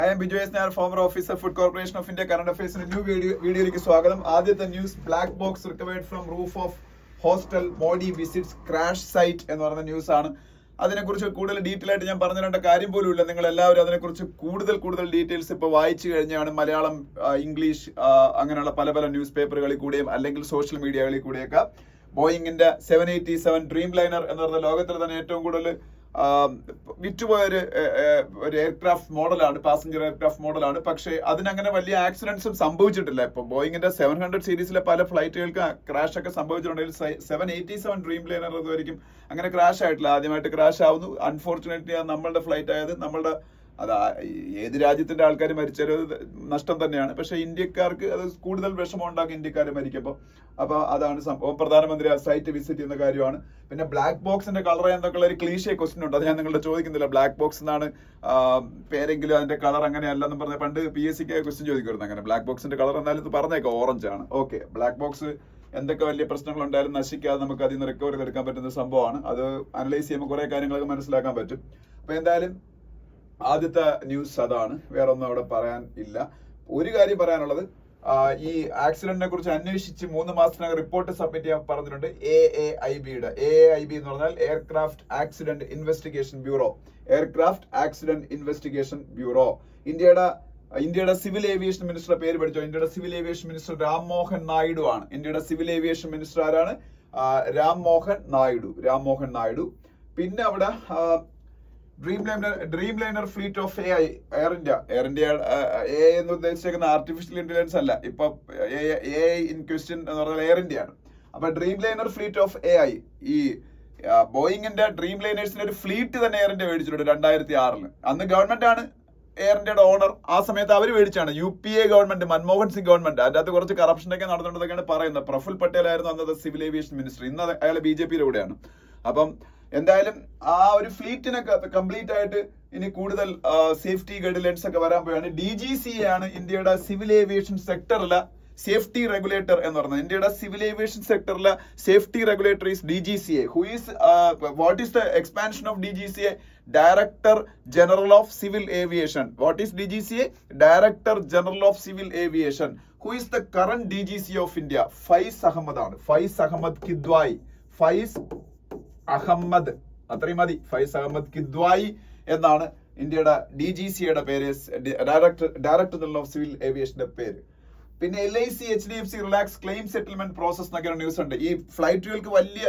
I am Bijoy Nair, former officer, Food Corporation of India, Current Affairs. In a new വീഡിയോയിലേക്ക് സ്വാഗതം. ആദ്യത്തെ news, black box recovered from roof of hostel, Modi visits crash site എന്ന് പറയുന്ന news ആണ്. അതിനെക്കുറിച്ച് കൂടുതൽ detail ആയിട്ട് ഞാൻ പറഞ്ഞു തരേണ്ട കാര്യം പോലും ഇല്ല. നിങ്ങൾ എല്ലാവരും അതിനെക്കുറിച്ച് കൂടുതൽ ഡീറ്റെയിൽസ് ഇപ്പോൾ വായിച്ചു കഴിഞ്ഞാണ് മലയാളം, ഇംഗ്ലീഷ്, അങ്ങനെയുള്ള പല ന്യൂസ് പേപ്പറുകളിൽ കൂടെയും അല്ലെങ്കിൽ സോഷ്യൽ മീഡിയകളിൽ കൂടെയൊക്കെ ബോയിങ്ങിന്റെ 787 ഡ്രീം ലൈനർ എന്ന് പറയുന്ന ലോകത്തിൽ തന്നെ ഏറ്റവും കൂടുതൽ വിറ്റുപോയ ഒരു എയർക്രാഫ്റ്റ് മോഡലാണ്, പാസഞ്ചർ എയർക്രാഫ്റ്റ് മോഡലാണ്. പക്ഷേ അതിനങ്ങനെ വലിയ ആക്സിഡന്റ്സും സംഭവിച്ചിട്ടില്ല. ഇപ്പൊ ബോയിങ്ങിന്റെ 700 സീരീസിലെ പല ഫ്ലൈറ്റുകൾക്ക് ക്രാഷ് ഒക്കെ സംഭവിച്ചിട്ടുണ്ടെങ്കിൽ 787 ഡ്രീം ലൈനർ ഇതുവരെയും അങ്ങനെ ക്രാഷ് ആയിട്ടില്ല. ആദ്യമായിട്ട് ക്രാഷ് ആവുന്നു. അൺഫോർച്ചുനേറ്റ്ലി നമ്മളുടെ ഫ്ലൈറ്റ് ആയത് നമ്മളുടെ ഏത് രാജ്യത്തിന്റെ ആൾക്കാർ മരിച്ചൊരു നഷ്ടം തന്നെയാണ്. പക്ഷെ ഇന്ത്യക്കാർക്ക് അത് കൂടുതൽ വിഷമം ഉണ്ടാക്കും ഇന്ത്യക്കാർ മരിക്കുമ്പോൾ. അപ്പൊ അതാണ് സംഭവം. പ്രധാനമന്ത്രി ആ സൈറ്റ് വിസിറ്റ് ചെയ്യുന്ന കാര്യമാണ്. പിന്നെ ബ്ലാക്ക് ബോക്സിന്റെ കളർ എന്തൊക്കെയുള്ള ഒരു ക്ലീഷേ ക്വസ്റ്റ്യൻ ഉണ്ട്. അത് ഞാൻ നിങ്ങളുടെ ചോദിക്കുന്നില്ല. ബ്ലാക്ക് ബോക്സ് എന്നാണ് പേരെങ്കിലും അതിന്റെ കളർ അങ്ങനെയല്ലെന്ന് പറഞ്ഞ പണ്ട് PSC ക്വസ്റ്റ്യൻ ചോദിക്കുമായിരുന്നു. അങ്ങനെ ബ്ലാക്ക് ബോക്സിന്റെ കളർ എന്നാലും ഇത് പറഞ്ഞേക്കാം ഓറഞ്ച് ആണ്. ഓക്കെ, ബ്ലാക്ക് ബോക്സ് എന്തൊക്കെ വലിയ പ്രശ്നങ്ങൾ ഉണ്ടായാലും നശിക്കാതെ നമുക്ക് അതിൽ നിന്ന് റിക്കവർ ചെയ്തെടുക്കാൻ പറ്റുന്ന സംഭവമാണ്. അത് അനലൈസ് ചെയ്യുമ്പോൾ കുറെ കാര്യങ്ങളൊക്കെ മനസ്സിലാക്കാൻ പറ്റും. അപ്പൊ എന്തായാലും ആദ്യത്തെ ന്യൂസ് അതാണ്. വേറെ ഒന്നും അവിടെ പറയാൻ ഇല്ല. ഒരു കാര്യം പറയാനുള്ളത്, ഈ ആക്സിഡന്റിനെ കുറിച്ച് അന്വേഷിച്ച് 3 മാസത്തിനകം റിപ്പോർട്ട് സബ്മിറ്റ് ചെയ്യാൻ പറഞ്ഞിട്ടുണ്ട് AAIBയുടെ. AAIB എന്ന് പറഞ്ഞാൽ aircraft accident investigation bureau. Aircraft accident investigation bureau. ഇന്ത്യയുടെ സിവിൽ ഏവിയേഷൻ മിനിസ്റ്ററുടെ പേര് പഠിച്ചോ? ഇന്ത്യയുടെ civil aviation minister Ram Mohan Naidu ആണ്. ഇന്ത്യയുടെ സിവിൽ ഏവിയേഷൻ മിനിസ്റ്റർ ആരാണ്? രാം മോഹൻ നായിഡു. പിന്നെ അവിടെ dream liner fleet of air India എന്ന് ഉദ്ദേശിച്ചേക്കുന്ന ആർട്ടിഫിഷ്യൽ ഇന്റലിജൻസ് അല്ല. ഇപ്പൊ AI ഇൻ ക്വസ്റ്റ്യൻ എന്ന് പറഞ്ഞാൽ എയർ ഇന്ത്യ ആണ്. അപ്പൊ dream liner fleet of AI, ഈ ബോയിങ്ങിന്റെ ഡ്രീം ലൈനേഴ്സിന്റെ ഒരു ഫ്ലീറ്റ് തന്നെ എയർ ഇന്ത്യ മേടിച്ചിട്ടുണ്ട് 2006. അന്ന് ഗവൺമെന്റ് ആണ് എയർ ഇന്ത്യയുടെ ഓണർ. ആ സമയത്ത് അവർ മേടിച്ചാണ്. UPA government, Manmohan Singh government. അതിന്റെ അകത്ത് കുറച്ച് കറപ്ഷനൊക്കെ നടന്നിട്ടുണ്ടെന്നൊക്കെയാണ് പറയുന്നത്. പ്രഫുൽ പട്ടേൽ ആയിരുന്നു അന്നത്തെ സിവിൽ ഏവിയേഷൻ മിനിസ്റ്റർ. ഇന്ന് അയാൾ BJPയുടെ കൂടെയാണ്. അപ്പം എന്തായാലും ആ ഒരു ഫ്ലീറ്റിനൊക്കെ കംപ്ലീറ്റ് ആയിട്ട് ഇനി കൂടുതൽ സേഫ്റ്റി ഗൈഡ്ലൈൻസ് ഒക്കെ വരാൻ പോയാണ്. DGCA ആണ് ഇന്ത്യയുടെ സിവിൽ ഏവിയേഷൻ സെക്ടറിലെ സേഫ്റ്റി റെഗുലേറ്റർ എന്ന് പറയുന്നത്. ഇന്ത്യയുടെ സിവിൽ ഏവിയേഷൻ സെക്ടറിലെ safety regulator is DGCA. What is the expansion of DGCA? Director general of civil aviation. What is DGCA? Director general of civil aviation. Who is the current DGCA of India? Faiz Ahmed ആണ്. ഫൈസ് അഹമ്മദ് കിദ്വായി. അത്രയും മതി. ഫൈസ് അഹമ്മദ് കിദ്വായി എന്നാണ് ഇന്ത്യയുടെ DGCയുടെ പേര്, director general of civil ഏവിയേഷന്റെ പേര്. പിന്നെ LIC HDFC relax claim settlement process എന്നൊക്കെ news ഉണ്ട്. ഈ ഫ്ലൈറ്റുകൾക്ക് വലിയ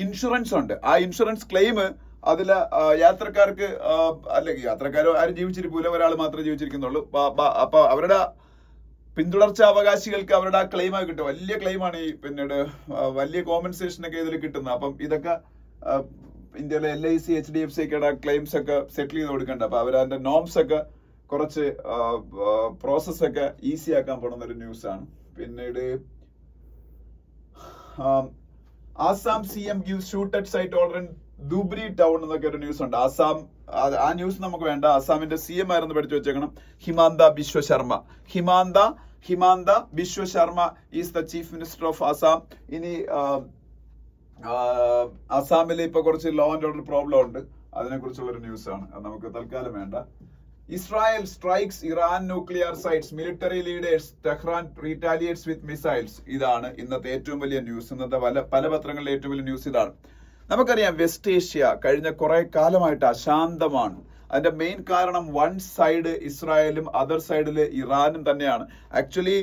ഇൻഷുറൻസ് ഉണ്ട്. ആ ഇൻഷുറൻസ് ക്ലെയിം അതില് യാത്രക്കാർക്ക്, അല്ലെങ്കിൽ യാത്രക്കാരോ ആരും ജീവിച്ചിരിക്കൂല, ഒരാൾ മാത്രമേ ജീവിച്ചിരിക്കുന്നുള്ളൂ. അപ്പൊ അവരുടെ പിന്തുടർച്ച അവകാശികൾക്ക് അവരുടെ ആ ക്ലെയിം കിട്ടും. വലിയ ക്ലെയിമാണ് ഈ പിന്നീട് വലിയ കോമ്പൻസേഷൻ ഒക്കെ ഇതിൽ കിട്ടുന്നത്. അപ്പം ഇതൊക്കെ ഇന്ത്യയിലെ LIC HDFC ഒക്കെയുടെ ക്ലെയിംസ് ഒക്കെ സെറ്റിൽ ചെയ്ത് കൊടുക്കണ്ട. അപ്പൊ അവരതിന്റെ നോംസ് ഒക്കെ കുറച്ച് പ്രോസസ് ഒക്കെ ഈസി ആക്കാൻ പോകുന്ന ഒരു ന്യൂസ് ആണ്. പിന്നീട് Assam CM gives shoot at sight order in Dhubri town എന്നൊക്കെ ഒരു ന്യൂസ് ഉണ്ട്. ആ ന്യൂസ് നമുക്ക് വേണ്ട. ആസാമിന്റെ CM ആയിരുന്നു പഠിച്ചു വെച്ചേക്കണം. Himanta Biswa Sharma is the chief minister of Assam. ഇനി ആസാമിൽ ഇപ്പൊ കുറച്ച് ലോ ആൻഡ് ഓർഡർ പ്രോബ്ലം ഉണ്ട്. അതിനെ കുറിച്ചുള്ള ഒരു ന്യൂസ് ആണ്. അത് നമുക്ക് തൽക്കാലം വേണ്ട. Israel strikes Iran nuclear sites, military leaders, Tehran retaliates with missiles. ഇതാണ് ഇന്നത്തെ ഏറ്റവും വലിയ ന്യൂസ്. ഇന്നത്തെ പല പത്രങ്ങളിലെ ഏറ്റവും വലിയ ന്യൂസ് ഇതാണ്. നമുക്കറിയാം വെസ്റ്റ് ഏഷ്യ കഴിഞ്ഞ കുറെ കാലമായിട്ട് അശാന്തമാണ്. അതിന്റെ മെയിൻ കാരണം വൺ സൈഡ് ഇസ്രായേലും അതർ സൈഡില് ഇറാനും തന്നെയാണ്. ആക്ച്വലി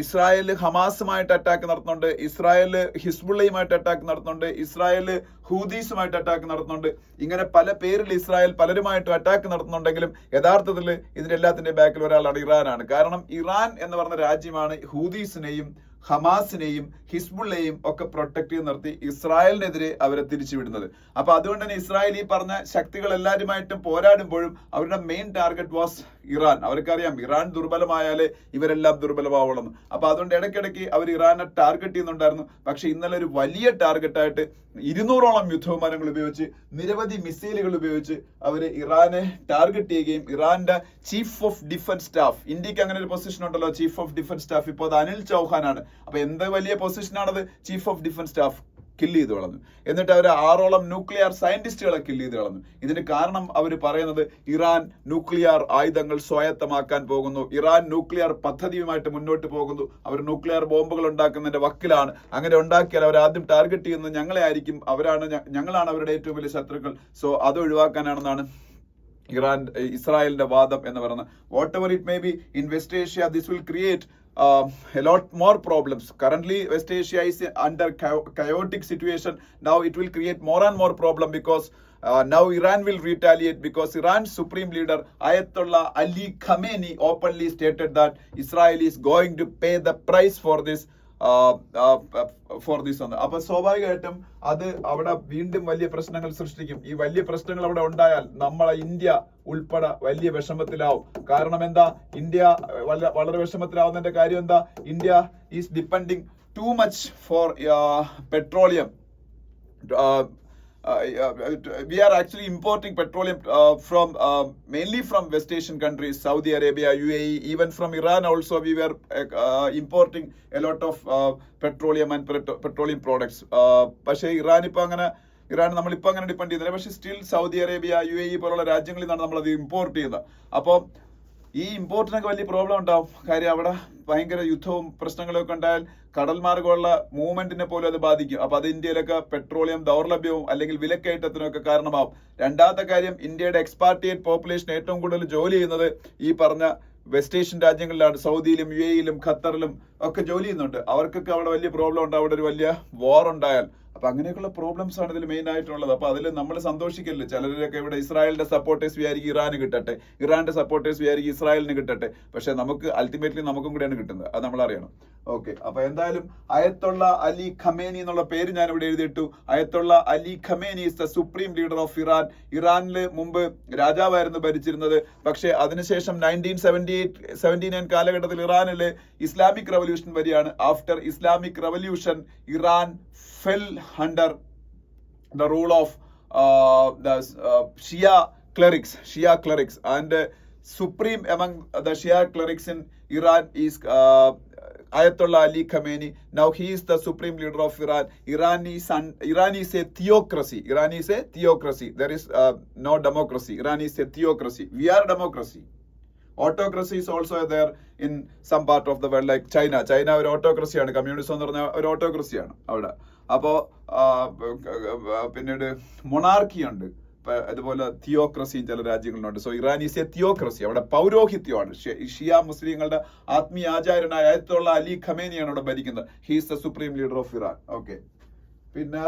ഇസ്രായേൽ ഹമാസുമായിട്ട് അറ്റാക്ക് നടത്തുന്നുണ്ട്, ഇസ്രായേൽ ഹിസ്ബുള്ളയുമായിട്ട് അറ്റാക്ക് നടത്തുന്നുണ്ട്, ഇസ്രായേൽ ഹൂദീസുമായിട്ട് അറ്റാക്ക് നടത്തുന്നുണ്ട്. ഇങ്ങനെ പല പേരിൽ ഇസ്രായേൽ പലരുമായിട്ട് അറ്റാക്ക് നടത്തുന്നുണ്ടെങ്കിലും യഥാർത്ഥത്തിൽ ഇതിന്റെ എല്ലാത്തിന്റെ ബാക്കിൽ ഒരാളാണ് ഇറാനാണ്. കാരണം ഇറാൻ എന്ന് പറഞ്ഞ രാജ്യമാണ് ഹൂദീസിനെയും ഹമാസിനെയും ഹിസ്ബുള്ളയെയും ഒക്കെ പ്രൊട്ടക്ട് ചെയ്ത് നിർത്തി ഇസ്രായേലിനെതിരെ അവരെ തിരിച്ചുവിടുന്നത്. അപ്പൊ അതുകൊണ്ട് തന്നെ ഇസ്രായേൽ ഈ പറഞ്ഞ ശക്തികൾ എല്ലാവരുമായിട്ടും പോരാടുമ്പോഴും അവരുടെ മെയിൻ ടാർഗറ്റ് വാസ് ഇറാൻ. അവർക്കറിയാം ഇറാൻ ദുർബലമായാലേ ഇവരെല്ലാം ദുർബലമാവുള്ളൂ. അപ്പൊ അതുകൊണ്ട് ഇടയ്ക്കിടയ്ക്ക് അവർ ഇറാനെ ടാർഗറ്റ് ചെയ്യുന്നുണ്ടായിരുന്നു. പക്ഷെ ഇന്നലെ ഒരു വലിയ ടാർഗറ്റായിട്ട് 200ഓളം യുദ്ധവിമാനങ്ങൾ ഉപയോഗിച്ച്, നിരവധി മിസൈലുകൾ ഉപയോഗിച്ച് അവർ ഇറാനെ ടാർഗറ്റ് ചെയ്യുകയും ഇറാന്റെ ചീഫ് ഓഫ് ഡിഫൻസ് സ്റ്റാഫ്, ഇന്ത്യക്ക് അങ്ങനെ ഒരു പൊസിഷൻ ഉണ്ടല്ലോ ചീഫ് ഓഫ് ഡിഫൻസ് സ്റ്റാഫ്, ഇപ്പോൾ അത് അനിൽ ചൗഹാൻ ആണ്. അപ്പൊ എന്ത് വലിയ പൊസിഷനാണത്? Chief of defence staff. Kill ചെയ്ത് കളഞ്ഞു. എന്നിട്ട് അവർ 6 ന്യൂക്ലിയർ സയന്റിസ്റ്റുകളെ കില്ല് ചെയ്ത് കളഞ്ഞു. ഇതിന് കാരണം അവർ പറയുന്നത് ഇറാൻ ന്യൂക്ലിയർ ആയുധങ്ങൾ സ്വായത്തമാക്കാൻ പോകുന്നു, ഇറാൻ ന്യൂക്ലിയർ പദ്ധതിയുമായിട്ട് മുന്നോട്ട് പോകുന്നു, അവർ ന്യൂക്ലിയർ ബോംബുകൾ ഉണ്ടാക്കുന്നതിന്റെ വക്കിലാണ്. അങ്ങനെ ഉണ്ടാക്കിയാൽ അവർ ആദ്യം ടാർഗറ്റ് ചെയ്യുന്നത് ഞങ്ങളെ ആയിരിക്കും, ഞങ്ങളാണ് അവരുടെ ഏറ്റവും വലിയ ശത്രുക്കൾ. സോ അത് ഒഴിവാക്കാനാണെന്നാണ് ഇസ്രായേലിന്റെ വാദം എന്ന് പറയുന്നത്. What ever it may be, in west Asia this will create a lot more problems. Currently West Asia is under chaotic situation. Now it will create more and more problem because now Iran will retaliate, because Iran's supreme leader Ayatollah Ali Khamenei openly stated that Israel is going to pay the price for this ഒന്ന്. അപ്പൊ സ്വാഭാവികമായിട്ടും അത് അവിടെ വീണ്ടും വലിയ പ്രശ്നങ്ങൾ സൃഷ്ടിക്കും. ഈ വലിയ പ്രശ്നങ്ങൾ അവിടെ ഉണ്ടായാൽ നമ്മളെ ഇന്ത്യ ഉൾപ്പെടെ വലിയ വിഷമത്തിലാവും. കാരണം എന്താ, ഇന്ത്യ വളരെ വിഷമത്തിലാവുന്നതിന്റെ കാര്യം എന്താ, India is depending too much for petroleum. We are actually importing petroleum from mainly from West Asian countries, Saudi Arabia, UAE, even from Iran also we were importing a lot of petroleum and petroleum products. പക്ഷേ Iran നമ്മളിപ്പോൾ അങ്ങനെ depend ചെയ്യുന്നില്ല. പക്ഷേ still Saudi Arabia, UAE പോലുള്ള രാജ്യങ്ങളിൽ നിന്നാണ് നമ്മളത് import ചെയ്യുന്നത്. അപ്പോൾ ഈ ഇമ്പോർട്ടിനൊക്കെ വലിയ പ്രോബ്ലം ഉണ്ടാവും. കാര്യം അവിടെ ഭയങ്കര യുദ്ധവും പ്രശ്നങ്ങളൊക്കെ ഉണ്ടായാൽ കടൽ മാർഗമുള്ള മൂവ്മെന്റിനെ പോലും അത് ബാധിക്കും. അപ്പൊ അത് ഇന്ത്യയിലൊക്കെ പെട്രോളിയം ദൗർലഭ്യവും അല്ലെങ്കിൽ വിലക്കയറ്റത്തിനൊക്കെ കാരണമാവും. രണ്ടാമത്തെ കാര്യം, ഇന്ത്യയുടെ എക്സ്പാട്രിയേറ്റ് പോപ്പുലേഷൻ ഏറ്റവും കൂടുതൽ ജോലി ചെയ്യുന്നത് ഈ പറഞ്ഞ വെസ്റ്റ് ഏഷ്യൻ രാജ്യങ്ങളിലാണ്. സൗദിയിലും UAE-യിലും ഖത്തറിലും ഒക്കെ ജോലി ചെയ്യുന്നുണ്ട്. അവർക്കൊക്കെ അവിടെ വലിയ പ്രോബ്ലം ഉണ്ട്, അവിടെ ഒരു വലിയ വാർ ഉണ്ടായാൽ. അപ്പൊ അങ്ങനെയൊക്കെയുള്ള പ്രോബ്ലംസ് ആണ് ഇതിൽ മെയിൻ ആയിട്ടുള്ളത്. അപ്പൊ അതിൽ നമ്മൾ സന്തോഷിക്കില്ല. ചിലരൊക്കെ ഇവിടെ ഇസ്രായേലിന്റെ സപ്പോർട്ടേഴ്സ് വിചാരിക്കും ഇറാന് കിട്ടട്ടെ, ഇറാന്റെ സപ്പോർട്ടേഴ്സ് വിചാരിക്കും ഇസ്രായേലിന് കിട്ടട്ടെ. പക്ഷെ നമുക്ക് അൾട്ടിമേറ്റ്ലി നമുക്കും കൂടെയാണ് കിട്ടുന്നത്, അത് നമ്മൾ അറിയണം. ഓക്കെ, അപ്പൊ എന്തായാലും അയത്തുള്ള അലി ഖമേനി എന്നുള്ള പേര് ഞാൻ ഇവിടെ എഴുതിയിട്ടു. Ayatollah Ali Khamenei is the supreme leader of Iran. ഇറാനില് മുമ്പ് രാജാവായിരുന്നു ഭരിച്ചിരുന്നത്. പക്ഷെ അതിനുശേഷം 1979 കാലഘട്ടത്തിൽ ഇറാനില് ഇസ്ലാമിക് റവല്യൂഷൻ വരികയാണ്. After Islamic revolution Iran fell under the rule of the Shia clerics, and supreme among the Shia clerics in Iran is Ayatollah Ali Khamenei. Now he is the supreme leader of Iran. Iran is a theocracy. There is no democracy. Iran is a theocracy. We are democracy. Autocracy is also there in some part of the world, like China ഒരു ഓട്ടോക്രസിയാണ്. Communism എന്ന് പറഞ്ഞ ഒരു ഓട്ടോക്രസിയാണ് അവിടെ. അപ്പോ പിന്നീട് monarchy ഉണ്ട്, അതുപോലെ തിയോക്രസിയും ചില രാജ്യങ്ങളിലുണ്ട്. So Iran is a theocracy. അവിടെ പൗരോഹിത്യമാണ്. ഷിയ മുസ്ലിങ്ങളുടെ ആത്മീയ ആചാര്യനായ അയത്തുള്ള അലി ഖമേനിയാണ് അവിടെ ഭരിക്കുന്നത്. He is the supreme leader of Iran. Okay, പിന്നെ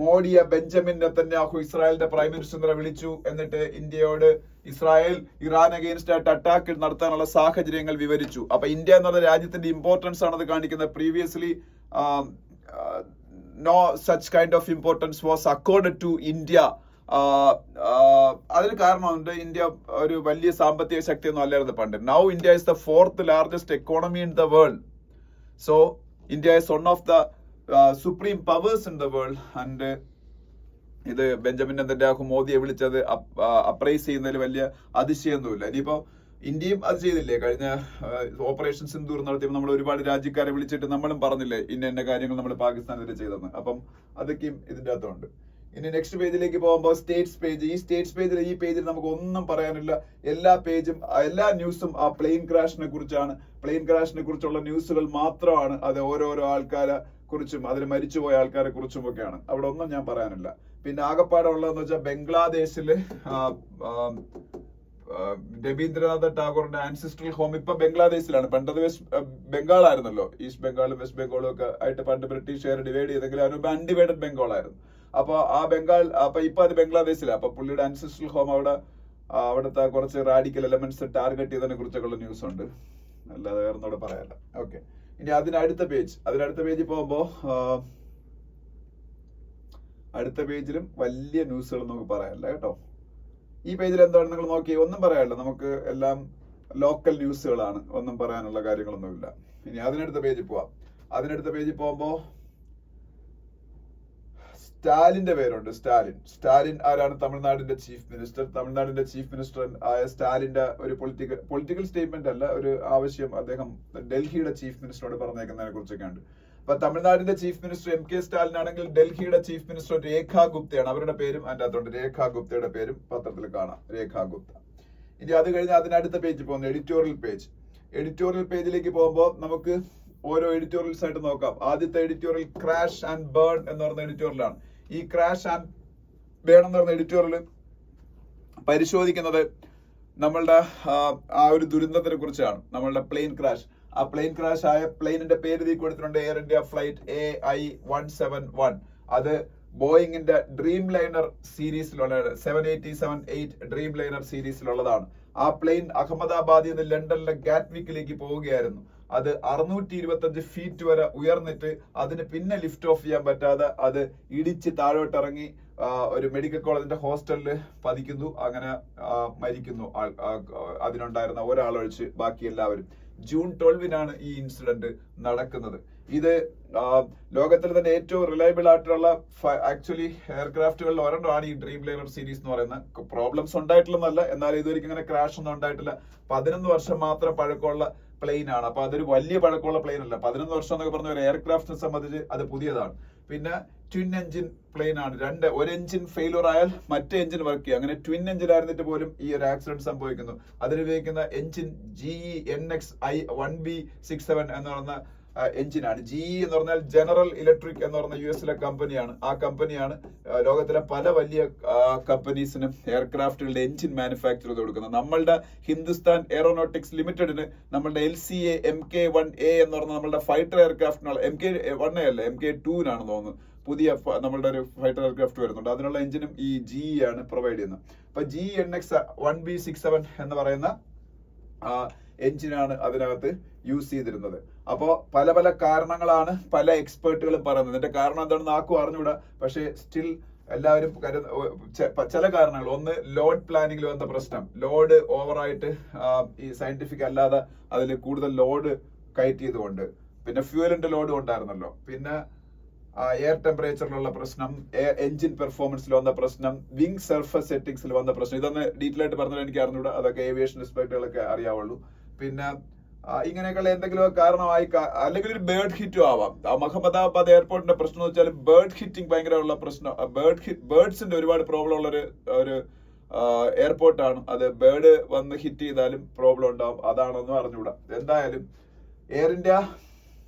മോഡിയെ ബെഞ്ചമിൻ നെതന്യാഹു ഇസ്രായേലിന്റെ പ്രൈം മിനിസ്റ്ററെ വിളിച്ചു. എന്നിട്ട് ഇന്ത്യയോട് ഇസ്രായേൽ ഇറാൻ അഗെയിൻസ്റ്റ് ആയിട്ട് അറ്റാക്ക് നടത്താനുള്ള സാഹചര്യങ്ങൾ വിവരിച്ചു. അപ്പൊ ഇന്ത്യ എന്നുള്ള രാജ്യത്തിന്റെ ഇമ്പോർട്ടൻസ് ആണ് അത് കാണിക്കുന്നത്. Previously no such kind of importance was accorded to India. അതിന് കാരണമുണ്ട്, ഇന്ത്യ ഒരു വലിയ സാമ്പത്തിക ശക്തിയൊന്നും അല്ലായിരുന്നു പണ്ട്. Now India is the 4th largest economy in the world. So India is one of the supreme powers in the world. And ഇത് Benjamin Netanyahu മോദിയെ വിളിച്ചത് അപ്രൈസ് ചെയ്യുന്നതിൽ വലിയ അതിശയൊന്നുമില്ല. ഇനിയിപ്പോ ഇന്ത്യയും അത് ചെയ്തില്ലേ? കഴിഞ്ഞ ഓപ്പറേഷൻ സിന്ദൂർ നടത്തിയപ്പോൾ നമ്മൾ ഒരുപാട് രാജ്യക്കാരെ വിളിച്ചിട്ട് നമ്മളും പറഞ്ഞില്ലേ ഇന്ന കാര്യങ്ങൾ നമ്മൾ പാകിസ്ഥാനെതിരെ ചെയ്തെന്ന്. അപ്പം അതൊക്കെയും ഇതിൻ്റെ അകത്തുണ്ട്. ഇനി നെക്സ്റ്റ് പേജിലേക്ക് പോകുമ്പോൾ സ്റ്റേറ്റ്സ് പേജ്. ഈ സ്റ്റേറ്റ്സ് പേജിൽ ഈ പേജിൽ നമുക്ക് ഒന്നും പറയാനില്ല. എല്ലാ പേജും എല്ലാ ന്യൂസും ആ പ്ലെയിൻ ക്രാഷിനെ കുറിച്ചാണ്. പ്ലെയിൻ ക്രാഷിനെ കുറിച്ചുള്ള ന്യൂസുകൾ മാത്രമാണ്. അത് ഓരോരോ ആൾക്കാരെ കുറിച്ചും അതിൽ മരിച്ചുപോയ ആൾക്കാരെ കുറിച്ചും ഒക്കെയാണ്. അവിടെ ഒന്നും ഞാൻ പറയാനില്ല. പിന്നെ ആകപ്പാടെ ഉള്ളതെന്ന് വെച്ചാൽ ബംഗ്ലാദേശില് രവീന്ദ്രനാഥ ടാഗോറിന്റെ ആൻസിസ്ട്രൽ ഹോം ഇപ്പൊ ബംഗ്ലാദേശിലാണ്. പണ്ടത് ബംഗാൾ ആയിരുന്നല്ലോ. ഈസ്റ്റ് ബംഗാളും വെസ്റ്റ് ബംഗാളും ഒക്കെ ആയിട്ട് പണ്ട് ബ്രിട്ടീഷുകാർ ഡിവൈഡ് ചെയ്തെങ്കിലും അതിന് അൺഡിവൈഡഡ് ബംഗാൾ ആയിരുന്നു. അപ്പൊ ആ ബംഗാൾ ഇപ്പൊ അത് ബംഗ്ലാദേശിലാണ്. അപ്പൊ പുള്ളിയുടെ ആൻസിസ്ട്രൽ ഹോം അവിടുത്തെ കുറച്ച് റാഡിക്കൽ എലമെന്റ്സ് ടാർഗറ്റ് ചെയ്തതിനെ കുറിച്ചൊക്കെയുള്ള ന്യൂസ് ഉണ്ട്. അല്ലാതെ വേറെ ഒന്നും പറയാനില്ല. ഓക്കെ, ഇനി അതിനടുത്ത പേജിൽ പോകുമ്പോ അടുത്ത പേജിലും വലിയ ന്യൂസുകൾ നമുക്ക് പറയാനില്ല കേട്ടോ. ഈ പേജിൽ എന്താണ് നിങ്ങൾ നോക്കി? ഒന്നും പറയാനില്ല. നമുക്ക് എല്ലാം ലോക്കൽ ന്യൂസുകളാണ്. ഒന്നും പറയാനുള്ള കാര്യങ്ങളൊന്നുമില്ല. ഇനി അതിനടുത്ത പേജിൽ പോവാം. അതിനടുത്ത പേജിൽ പോകുമ്പോ സ്റ്റാലിന്റെ പേരുണ്ട്. സ്റ്റാലിൻ ആരാണ്? തമിഴ്നാടിന്റെ ചീഫ് മിനിസ്റ്റർ. തമിഴ്നാടിന്റെ ചീഫ് മിനിസ്റ്റർ ആയ സ്റ്റാലിന്റെ ഒരു പൊളിറ്റിക്കൽ സ്റ്റേറ്റ്മെന്റ് അല്ല, ഒരു ആവശ്യം അദ്ദേഹം ഡൽഹിയുടെ ചീഫ് മിനിസ്റ്ററോട് പറഞ്ഞേക്കുന്നതിനെ കുറിച്ചൊക്കെ ഉണ്ട്. അപ്പൊ തമിഴ്നാടിന്റെ ചീഫ് മിനിസ്റ്റർ MK സ്റ്റാലിൻ ആണെങ്കിൽ ഡൽഹിയുടെ ചീഫ് മിനിസ്റ്റർ രേഖാ ഗുപ്തയാണ്. അവരുടെ പേരും അതിന്റെ അകത്തുണ്ട്. രേഖാ ഗുപ്തയുടെ പേരും പത്രത്തിൽ കാണാം, രേഖാ ഗുപ്ത. ഇനി അത് കഴിഞ്ഞ് അതിനടുത്ത പേജ് പോകുന്നു, എഡിറ്റോറിയൽ പേജ്. എഡിറ്റോറിയൽ പേജിലേക്ക് പോകുമ്പോൾ നമുക്ക് ഓരോ എഡിറ്റോറിയൽസ് ആയിട്ട് നോക്കാം. ആദ്യത്തെ എഡിറ്റോറിയൽ ക്രാഷ് ആൻഡ് ബേൺ എന്ന് പറയുന്ന എഡിറ്റോറിയലാണ്. ഈ ക്രാഷ് ആൻഡ് ബേൺ എന്ന് പറയുന്ന എഡിറ്റോറിയൽ പരിശോധിക്കുന്നത് നമ്മളുടെ ആ ഒരു ദുരന്തത്തിനെ കുറിച്ചാണ്. നമ്മളുടെ പ്ലെയിൻ ക്രാഷ്, ആ പ്ലെയിൻ ക്രാഷ് ആയ പ്ലെയിനിന്റെ പേര് ഇതിൽ കൊടുത്തിട്ടുണ്ട്, എയർ ഇന്ത്യ ഫ്ലൈറ്റ് AI-171. അത് ബോയിങ്ങിന്റെ ഡ്രീം ലൈനർ സീരീസിലുള്ള 787-8 ഡ്രീം ലൈനർ സീരീസിലുള്ളതാണ്. ആ പ്ലെയിൻ അഹമ്മദാബാദിൽ നിന്ന് ലണ്ടനിലെ ഗാറ്റ്വിക്കിലേക്ക് പോവുകയായിരുന്നു. അത് 625 ഫീറ്റ് വരെ ഉയർന്നിട്ട് അതിന് പിന്നെ ലിഫ്റ്റ് ഓഫ് ചെയ്യാൻ പറ്റാതെ അത് ഇടിച്ച് താഴോട്ടിറങ്ങി ഒരു മെഡിക്കൽ കോളേജിന്റെ ഹോസ്റ്റലിൽ പതിക്കുന്നു. അങ്ങനെ മരിക്കുന്നു അതിനുണ്ടായിരുന്ന ഒരാളൊഴിച്ച് ബാക്കി എല്ലാവരും. ജൂൺ 12 ഈ ഇൻസിഡന്റ് നടക്കുന്നത്. ഇത് ലോകത്തിൽ തന്നെ ഏറ്റവും റിലയബിൾ ആയിട്ടുള്ള ആക്ച്വലി എയർക്രാഫ്റ്റുകളിൽ ഒരെണ്ണമാണ് ഈ ഡ്രീം ലൈനർ സീരീസ് എന്ന് പറയുന്നത്. പ്രോബ്ലംസ് ഉണ്ടായിട്ടില്ലെന്നല്ല, എന്നാൽ ഇതുവരെയ്ക്കും അങ്ങനെ ക്രാഷ് ഒന്നും ഉണ്ടായിട്ടില്ല. 11 വർഷം മാത്രം പഴക്കമുള്ള പ്ലെയിൻ ആണ്. അപ്പൊ അതൊരു വലിയ പഴക്കമുള്ള പ്ലെയിൻ അല്ല. 11 വർഷം എന്നൊക്കെ പറഞ്ഞ ഒരു എയർക്രാഫ്റ്റിനെ സംബന്ധിച്ച് അത് പുതിയതാണ്. പിന്നെ ട്വിൻ എഞ്ചിൻ പ്ലെയിൻ ആണ്. ഒരു എഞ്ചിൻ ഫെയിലൂർ ആയാൽ മറ്റേ എഞ്ചിൻ വർക്ക് ചെയ്യും. അങ്ങനെ ട്വിൻ എഞ്ചിൻ ആയിരുന്നിട്ട് പോലും ഈ ഒരു ആക്സിഡന്റ് സംഭവിക്കുന്നു. അതിനുപയോഗിക്കുന്ന എഞ്ചിൻ GE NX-1B67 എന്ന് പറയുന്ന എഞ്ചിനാണ്. GE എന്ന് പറഞ്ഞാൽ ജനറൽ ഇലക്ട്രിക് എന്ന് പറഞ്ഞ US കമ്പനിയാണ്. ആ കമ്പനിയാണ് ലോകത്തിലെ പല വലിയ കമ്പനീസിനും എയർക്രാഫ്റ്റുകളുടെ എഞ്ചിൻ മാനുഫാക്ചർ ചെയ്ത് കൊടുക്കുന്നത്. നമ്മളുടെ ഹിന്ദുസ്ഥാൻ എയറോനോട്ടിക്സ് ലിമിറ്റഡിന് നമ്മളുടെ LCA MK-1A എന്ന് പറഞ്ഞ നമ്മളുടെ ഫൈറ്റർ എയർക്രാഫ്റ്റിനുള്ള MK-1A അല്ല MK-2നാണെന്ന് തോന്നുന്നു പുതിയ നമ്മളുടെ ഒരു ഫൈറ്റർ എയർക്രാഫ്റ്റ് വരുന്നുണ്ട്. അതിനുള്ള എഞ്ചിനും ഈ GE ആണ് പ്രൊവൈഡ് ചെയ്യുന്നത്. അപ്പൊ GE NX-1B67 എന്ന് പറയുന്ന എഞ്ചിനാണ് അതിനകത്ത് യൂസ് ചെയ്തിരുന്നത്. അപ്പോൾ പല പല കാരണങ്ങളാണ് പല എക്സ്പേർട്ടുകളും പറയുന്നത്. ഇതിന്റെ കാരണം എന്താണെന്ന് ആർക്കും അറിഞ്ഞൂടാ. പക്ഷേ സ്റ്റിൽ എല്ലാവരും ചില കാരണങ്ങൾ, ഒന്ന് ലോഡ് പ്ലാനിങ്ങിൽ വന്ന പ്രശ്നം, ലോഡ് ഓവറായിട്ട് ഈ സയന്റിഫിക് അല്ലാതെ അതിൽ കൂടുതൽ ലോഡ് കയറ്റിയതുകൊണ്ട്, പിന്നെ ഫ്യൂവലിന്റെ ലോഡ് ഉണ്ടായിരുന്നല്ലോ, പിന്നെ എയർ ടെമ്പറേച്ചറിലുള്ള പ്രശ്നം, എഞ്ചിൻ പെർഫോമൻസിൽ വന്ന പ്രശ്നം, വിങ് സർഫസ് സെറ്റിംഗ്സിൽ വന്ന പ്രശ്നം. ഇതൊന്ന് ഡീറ്റെയിൽ ആയിട്ട് പറഞ്ഞാൽ എനിക്ക് അറിഞ്ഞൂടാ, അതൊക്കെ ഏവിയേഷൻ എക്സ്പെർട്ടുകളൊക്കെ അറിയാവുള്ളൂ. പിന്നെ ഇങ്ങനെയൊക്കെയുള്ള എന്തെങ്കിലും കാരണമായി, അല്ലെങ്കിൽ ഒരു ബേർഡ് ഹിറ്റും ആവാം. അഹമ്മദാബാദ് എയർപോർട്ടിന്റെ പ്രശ്നം എന്ന് വെച്ചാൽ ബേർഡ് ഹിറ്റിംഗ് ഭയങ്കരമുള്ള പ്രശ്നം. ബേർഡ്സിന്റെ ഒരുപാട് പ്രോബ്ലം ഉള്ള ഒരു എയർപോർട്ടാണ്. അത് ബേർഡ് വന്ന് ഹിറ്റ് ചെയ്താലും പ്രോബ്ലം ഉണ്ടാവും. അതാണെന്നും അറിഞ്ഞൂടാ. എന്തായാലും എയർ ഇന്ത്യ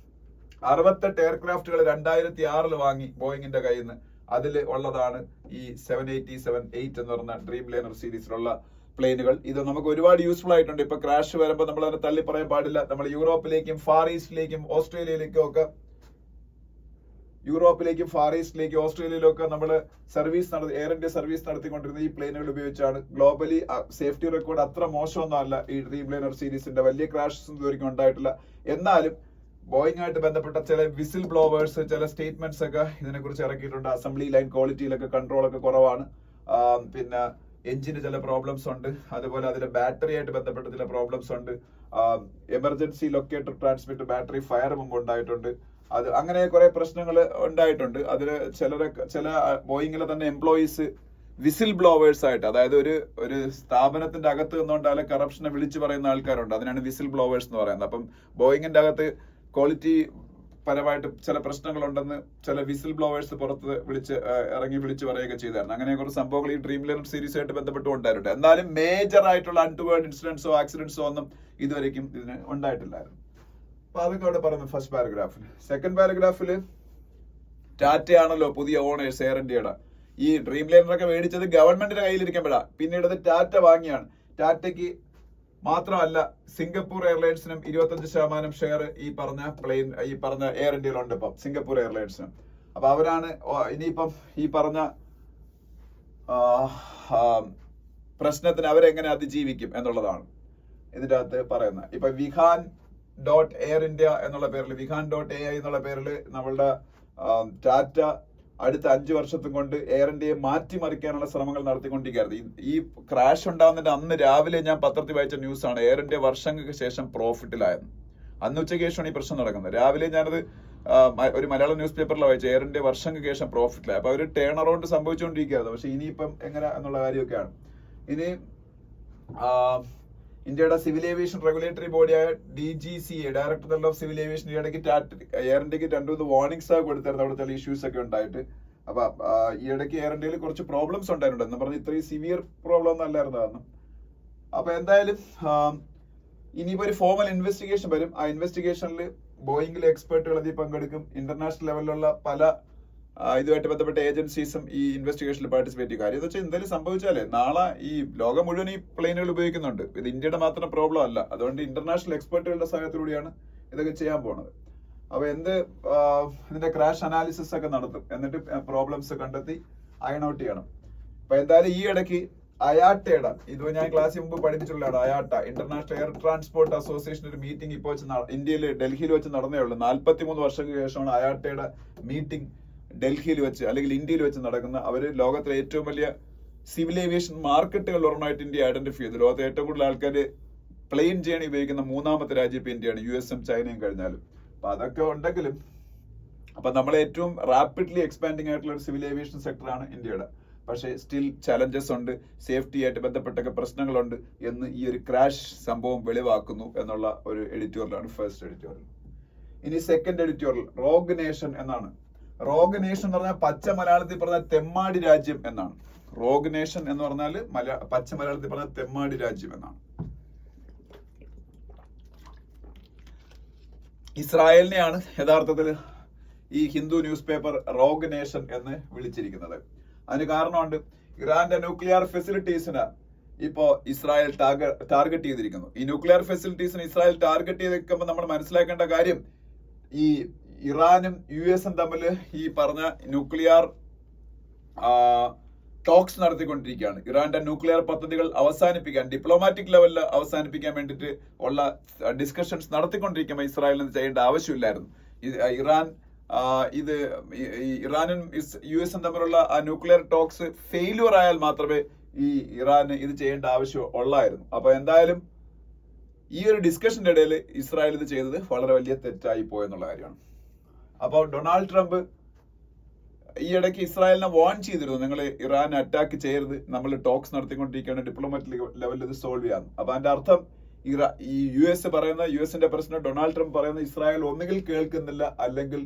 68 എയർക്രാഫ്റ്റുകൾ 2006 വാങ്ങി ബോയിങ്ങിന്റെ കയ്യിൽ നിന്ന്. അതിൽ ഉള്ളതാണ് ഈ 787-8 എന്ന് പറഞ്ഞ ഡ്രീം ലൈനർ സീരീസിലുള്ള പ്ലെയിനുകൾ. ഇത് നമുക്ക് ഒരുപാട് യൂസ്ഫുൾ ആയിട്ടുണ്ട്. ഇപ്പൊ ക്രാഷ് വരുമ്പോൾ നമ്മൾ അതിനെ തള്ളി പറയാൻ പാടില്ല. നമ്മൾ യൂറോപ്പിലേക്കും ഫാർ ഈസ്റ്റിലേക്കും ഓസ്ട്രേലിയയിലും ഒക്കെ നമ്മൾ എയർ ഇന്ത്യ സർവീസ് നടത്തിക്കൊണ്ടിരുന്ന ഈ പ്ലെയിനുകൾ ഉപയോഗിച്ചാണ്. ഗ്ലോബലി സേഫ്റ്റി റെക്കോർഡ് അത്ര മോശമൊന്നും അല്ല ഈ ഡ്രീം ലൈനർ സീരീസിന്റെ. വലിയ ക്രാഷസ് ഇതുവരെയ്ക്കും ഉണ്ടായിട്ടില്ല. എന്നാലും ബോയിങ് ആയിട്ട് ബന്ധപ്പെട്ട ചില വിസിൽ ബ്ലോവേഴ്സ് ചില സ്റ്റേറ്റ്മെന്റ്സ് ഒക്കെ ഇതിനെക്കുറിച്ച് ഇറക്കിയിട്ടുണ്ട്. അസംബ്ലി ലൈൻ ക്വാളിറ്റിയിലൊക്കെ കൺട്രോൾ ഒക്കെ കുറവാണ്. പിന്നെ എഞ്ചിന് ചില പ്രോബ്ലംസ് ഉണ്ട്. അതുപോലെ അതിന്റെ ബാറ്ററി ആയിട്ട് ബന്ധപ്പെട്ട ചില പ്രോബ്ലംസ് ഉണ്ട്. Emergency locator transmitter battery fire മുമ്പ് ഉണ്ടായിട്ടുണ്ട്. അത് അങ്ങനെ കുറെ പ്രശ്നങ്ങൾ ഉണ്ടായിട്ടുണ്ട്. അതില് ചില ബോയിങ്ങിലെ തന്നെ എംപ്ലോയീസ് വിസിൽ ബ്ലോവേഴ്സ് ആയിട്ട്, അതായത് ഒരു സ്ഥാപനത്തിന്റെ അകത്ത് നിന്നുകൊണ്ട് അതിലെ കറപ്ഷനെ വിളിച്ചു പറയുന്ന ആൾക്കാരുണ്ട്. അതിനാണ് വിസിൽ ബ്ലോവേഴ്സ് എന്ന് പറയുന്നത്. അപ്പം ബോയിങ്ങിന്റെ അകത്ത് ക്വാളിറ്റി പരമായിട്ട് ചില പ്രശ്നങ്ങളുണ്ടെന്ന് ചില വിസിൽ ബ്ലോവേഴ്സ് പുറത്ത് വിളിച്ചു പറയുകയൊക്കെ ചെയ്തായിരുന്നു. അങ്ങനെ കുറച്ച് സംഭവങ്ങൾ ഈ ഡ്രീം ലൈനർ സീരീസ് ആയിട്ട് ബന്ധപ്പെട്ട് ഉണ്ടായിട്ടുണ്ട്. എന്നാലും മേജർ ആയിട്ടുള്ള അൺടുവേർഡ് ഇൻസിഡൻസോ ആക്സിഡന്റ്സോ ഒന്നും ഇതുവരെയ്ക്കും ഇതിന് ഉണ്ടായിട്ടില്ലായിരുന്നു. അപ്പൊ അതൊക്കെ അവിടെ പറഞ്ഞു ഫസ്റ്റ് പാരഗ്രാഫിൽ. സെക്കൻഡ് പാരഗ്രാഫിൽ ടാറ്റയാണല്ലോ പുതിയ ഓണേഴ്സ് എയർ ഇന്ത്യയുടെ. ഈ ഡ്രീം ലൈനർ ഒക്കെ മേടിച്ചത് ഗവൺമെന്റിന്റെ കയ്യിലിരിക്കുമ്പോഴാണ്. പിന്നീട് അത് ടാറ്റ വാങ്ങിയാണ്. ടാറ്റയ്ക്ക് മാത്രമല്ല സിംഗപ്പൂർ എയർലൈൻസിനും 25% ഷെയർ ഈ പറഞ്ഞ എയർ ഇന്ത്യയിലുണ്ട് ഇപ്പം സിംഗപ്പൂർ എയർലൈൻസിനും. അപ്പൊ അവരാണ് ഇനിയിപ്പം ഈ പറഞ്ഞ പ്രശ്നത്തിന് അവരെങ്ങനെ അതിജീവിക്കും എന്നുള്ളതാണ് ഇതിന്റെ അകത്ത് പറയുന്നത്. ഇപ്പൊ Vihan.Air India എന്നുള്ള പേരിൽ, Vihan.ai എന്നുള്ള പേരിൽ നമ്മളുടെ ടാറ്റ അടുത്ത 5 വർഷത്തും കൊണ്ട് എയർ ഇന്ത്യയെ മാറ്റിമറിക്കാനുള്ള ശ്രമങ്ങൾ നടത്തിക്കൊണ്ടിരിക്കുകയായിരുന്നു. ഈ ക്രാഷ് ഉണ്ടാകുന്നതിന്റെ അന്ന് രാവിലെ ഞാൻ പത്രത്തിൽ വായിച്ച ന്യൂസാണ്. എയർ ഇന്ത്യ വർഷങ്ങൾക്ക് ശേഷം പ്രോഫിറ്റിലായിരുന്നു. അന്ന് ഉച്ചയ്ക്ക് ശേഷമാണ് ഈ പ്രശ്നം നടക്കുന്നത്. രാവിലെ ഞാനത് ഒരു മലയാളം ന്യൂസ് പേപ്പറിൽ വായിച്ചു. എയർ ഇന്ത്യ വർഷങ്ങൾക്ക് ശേഷം പ്രോഫിറ്റിലായി. അപ്പൊ അവർ ടേൺ അറൗണ്ട് സംഭവിച്ചുകൊണ്ടിരിക്കുകയായിരുന്നു. പക്ഷെ ഇനിയിപ്പം എങ്ങനെ എന്നുള്ള കാര്യമൊക്കെയാണ്. ഇനി ഇന്ത്യയുടെ സിവിൽ ഏവിയേഷൻ റെഗുലേറ്ററി ബോഡിയായ DGCA, director general of civil aviation, ഈ ഇടയ്ക്ക് എയർ ഇന്ത്യക്ക് 2-3 വാർണിംഗ്സ് ഒക്കെ കൊടുത്തായിരുന്നു അവിടെ ചില ഇഷ്യൂസ് ഒക്കെ ഉണ്ടായിട്ട്. അപ്പൊ ഈ ഇടയ്ക്ക് എയർ ഇന്ത്യയിൽ കുറച്ച് പ്രോബ്ലംസ് ഉണ്ടായിട്ടുണ്ട് എന്ന് പറഞ്ഞ് ഇത്രയും സിവിയർ പ്രോബ്ലം ഒന്നും അല്ലായിരുന്നു കാരണം. അപ്പൊ എന്തായാലും ഇനിയിപ്പോ ഒരു ഫോമൽ ഇൻവെസ്റ്റിഗേഷൻ വരും. ആ ഇൻവെസ്റ്റിഗേഷനിൽ ബോയിങ്ങിലെ എക്സ്പെർട്ടുകൾ അതിൽ പങ്കെടുക്കും. ഇന്റർനാഷണൽ ലെവലിലുള്ള പല ഇതുമായിട്ട് ബന്ധപ്പെട്ട ഏജൻസീസും ഈ ഇൻവെസ്റ്റിഗേഷനിൽ പാർട്ടിസിപ്പേറ്റ് ചെയ്യും. കാര്യം എന്ന് വെച്ചാൽ എന്തെങ്കിലും സംഭവിച്ചാലേ നാളെ ഈ ലോകം മുഴുവൻ ഈ പ്ലെയിനുകൾ ഉപയോഗിക്കുന്നുണ്ട്. ഇത് ഇന്ത്യയുടെ മാത്രം പ്രോബ്ലം അല്ല. അതുകൊണ്ട് ഇന്റർനാഷണൽ എക്സ്പെർട്ടുകളുടെ സഹായത്തിലൂടെയാണ് ഇതൊക്കെ ചെയ്യാൻ പോണത്. അപ്പൊ ഇതിന്റെ ക്രാഷ് അനാലിസിസ് ഒക്കെ നടത്തും. എന്നിട്ട് പ്രോബ്ലംസ് കണ്ടെത്തി അയൺ ഔട്ട് ചെയ്യണം. അപ്പൊ എന്തായാലും ഈ ഇടയ്ക്ക് അയാട്ടയുടെ, ഇത് ഞാൻ ക്ലാസ്സിൽ മുമ്പ് പഠിപ്പിച്ചിട്ടുള്ളതാണ്. IATA, international air transport association ഒരു മീറ്റിംഗ് ഇപ്പോൾ ഇന്ത്യയിൽ ഡൽഹിയിൽ വെച്ച് നടന്നേ ഉള്ളൂ. 43 വർഷങ്ങൾക്ക് ശേഷമാണ് അയാട്ടയുടെ മീറ്റിംഗ് ഡൽഹിയിൽ വെച്ച് അല്ലെങ്കിൽ ഇന്ത്യയിൽ വെച്ച് നടക്കുന്ന. അവര് ലോകത്തിലെ ഏറ്റവും വലിയ സിവിൽ ഏവിയേഷൻ മാർക്കറ്റുകൾ ഒരെണ്ണമായിട്ട് ഇന്ത്യ ഐഡന്റിഫൈ ചെയ്തു. ലോകത്തെ ഏറ്റവും കൂടുതൽ ആൾക്കാർ പ്ലെയിൻ ജേണി ഉപയോഗിക്കുന്ന 3ാമത്തെ രാജ്യം ഇപ്പൊ ഇന്ത്യയാണ്, US-ഉം ചൈനയും കഴിഞ്ഞാലും. അപ്പൊ അതൊക്കെ ഉണ്ടെങ്കിലും അപ്പൊ നമ്മളെ ഏറ്റവും റാപ്പിഡ്ലി എക്സ്പാൻഡിങ് ആയിട്ടുള്ള ഒരു സിവിൽ ഏവിയേഷൻ സെക്ടറാണ് ഇന്ത്യയുടെ. പക്ഷേ സ്റ്റിൽ ചലഞ്ചസ് ഉണ്ട്, സേഫ്റ്റി ആയിട്ട് ബന്ധപ്പെട്ടൊക്കെ പ്രശ്നങ്ങളുണ്ട് എന്ന് ഈ ഒരു ക്രാഷ് സംഭവം വെളിവാക്കുന്നു എന്നുള്ള ഒരു എഡിറ്റോറിയലാണ് ഫസ്റ്റ് എഡിറ്റോറിയൽ. ഇനി സെക്കൻഡ് എഡിറ്റോറിയൽ റോഗ് നേഷൻ എന്നാണ്. റോഗ് നേഷൻ എന്ന് പറഞ്ഞാൽ പച്ച മലയാളത്തിൽ പറഞ്ഞാൽ തെമ്മാടി രാജ്യം എന്നാണ്. റോഗ് നേഷൻ എന്ന് പറഞ്ഞാൽ പച്ച മലയാളത്തിൽ പറഞ്ഞാൽ തെമ്മാടി രാജ്യം എന്നാണ്. ഇസ്രായേലിനെയാണ് യഥാർത്ഥത്തിൽ ഈ Hindu news paper rogue nation എന്ന് വിളിച്ചിരിക്കുന്നത്. അതിന് കാരണമുണ്ട്, ഇറാന്റെ ന്യൂക്ലിയർ ഫെസിലിറ്റീസിന് ഇപ്പോ ഇസ്രായേൽ ടാർഗറ്റ് ചെയ്തിരിക്കുന്നു. ഈ ന്യൂക്ലിയർ ഫെസിലിറ്റീസിന് ഇസ്രായേൽ ടാർഗറ്റ് ചെയ്തിരിക്കുമ്പോൾ നമ്മൾ മനസ്സിലാക്കേണ്ട കാര്യം, ഈ ഇറാനും US-ഉം തമ്മിൽ ഈ പറഞ്ഞ ന്യൂക്ലിയർ ടോക്സ് നടത്തിക്കൊണ്ടിരിക്കുകയാണ്. ഇറാന്റെ ന്യൂക്ലിയർ പദ്ധതികൾ അവസാനിപ്പിക്കാൻ, ഡിപ്ലോമാറ്റിക് ലെവലിൽ അവസാനിപ്പിക്കാൻ വേണ്ടിയിട്ട് ഉള്ള ഡിസ്കഷൻസ് നടത്തിക്കൊണ്ടിരിക്കുമ്പോൾ ഇസ്രായേലിന് ചെയ്യേണ്ട ആവശ്യമില്ലായിരുന്നു. ഇറാനും US-ഉം തമ്മിലുള്ള ആ ന്യൂക്ലിയർ ടോക്സ് ഫെയിലുവർ ആയാൽ മാത്രമേ ഈ ഇറാന് ഇത് ചെയ്യേണ്ട ആവശ്യം ഉള്ളായിരുന്നു. അപ്പൊ എന്തായാലും ഈ ഒരു ഡിസ്കഷന്റെ ഇടയിൽ ഇസ്രായേൽ ഇത് ചെയ്തത് വളരെ വലിയ തെറ്റായി പോയെന്നുള്ള കാര്യമാണ്. അപ്പോൾ ഡൊണാൾഡ് ട്രംപ് ഈ ഇടയ്ക്ക് ഇസ്രായേലിനെ വാൺ ചെയ്തിരുന്നു, നിങ്ങൾ ഇറാൻ അറ്റാക്ക് ചെയ്യരുത്, നമ്മൾ ടോക്സ് നടത്തിക്കൊണ്ടിരിക്കുകയാണ്, ഡിപ്ലോമാറ്റിക് ലെവലിൽ ഇത് സോൾവ് ചെയ്യാം. അപ്പൊ അതിന്റെ അർത്ഥം ഈ US-ന്റെ പ്രസിഡന്റ് ഡൊണാൾഡ് ട്രംപ് പറയുന്ന ഇസ്രായേൽ ഒന്നുകിൽ കേൾക്കുന്നില്ല, അല്ലെങ്കിൽ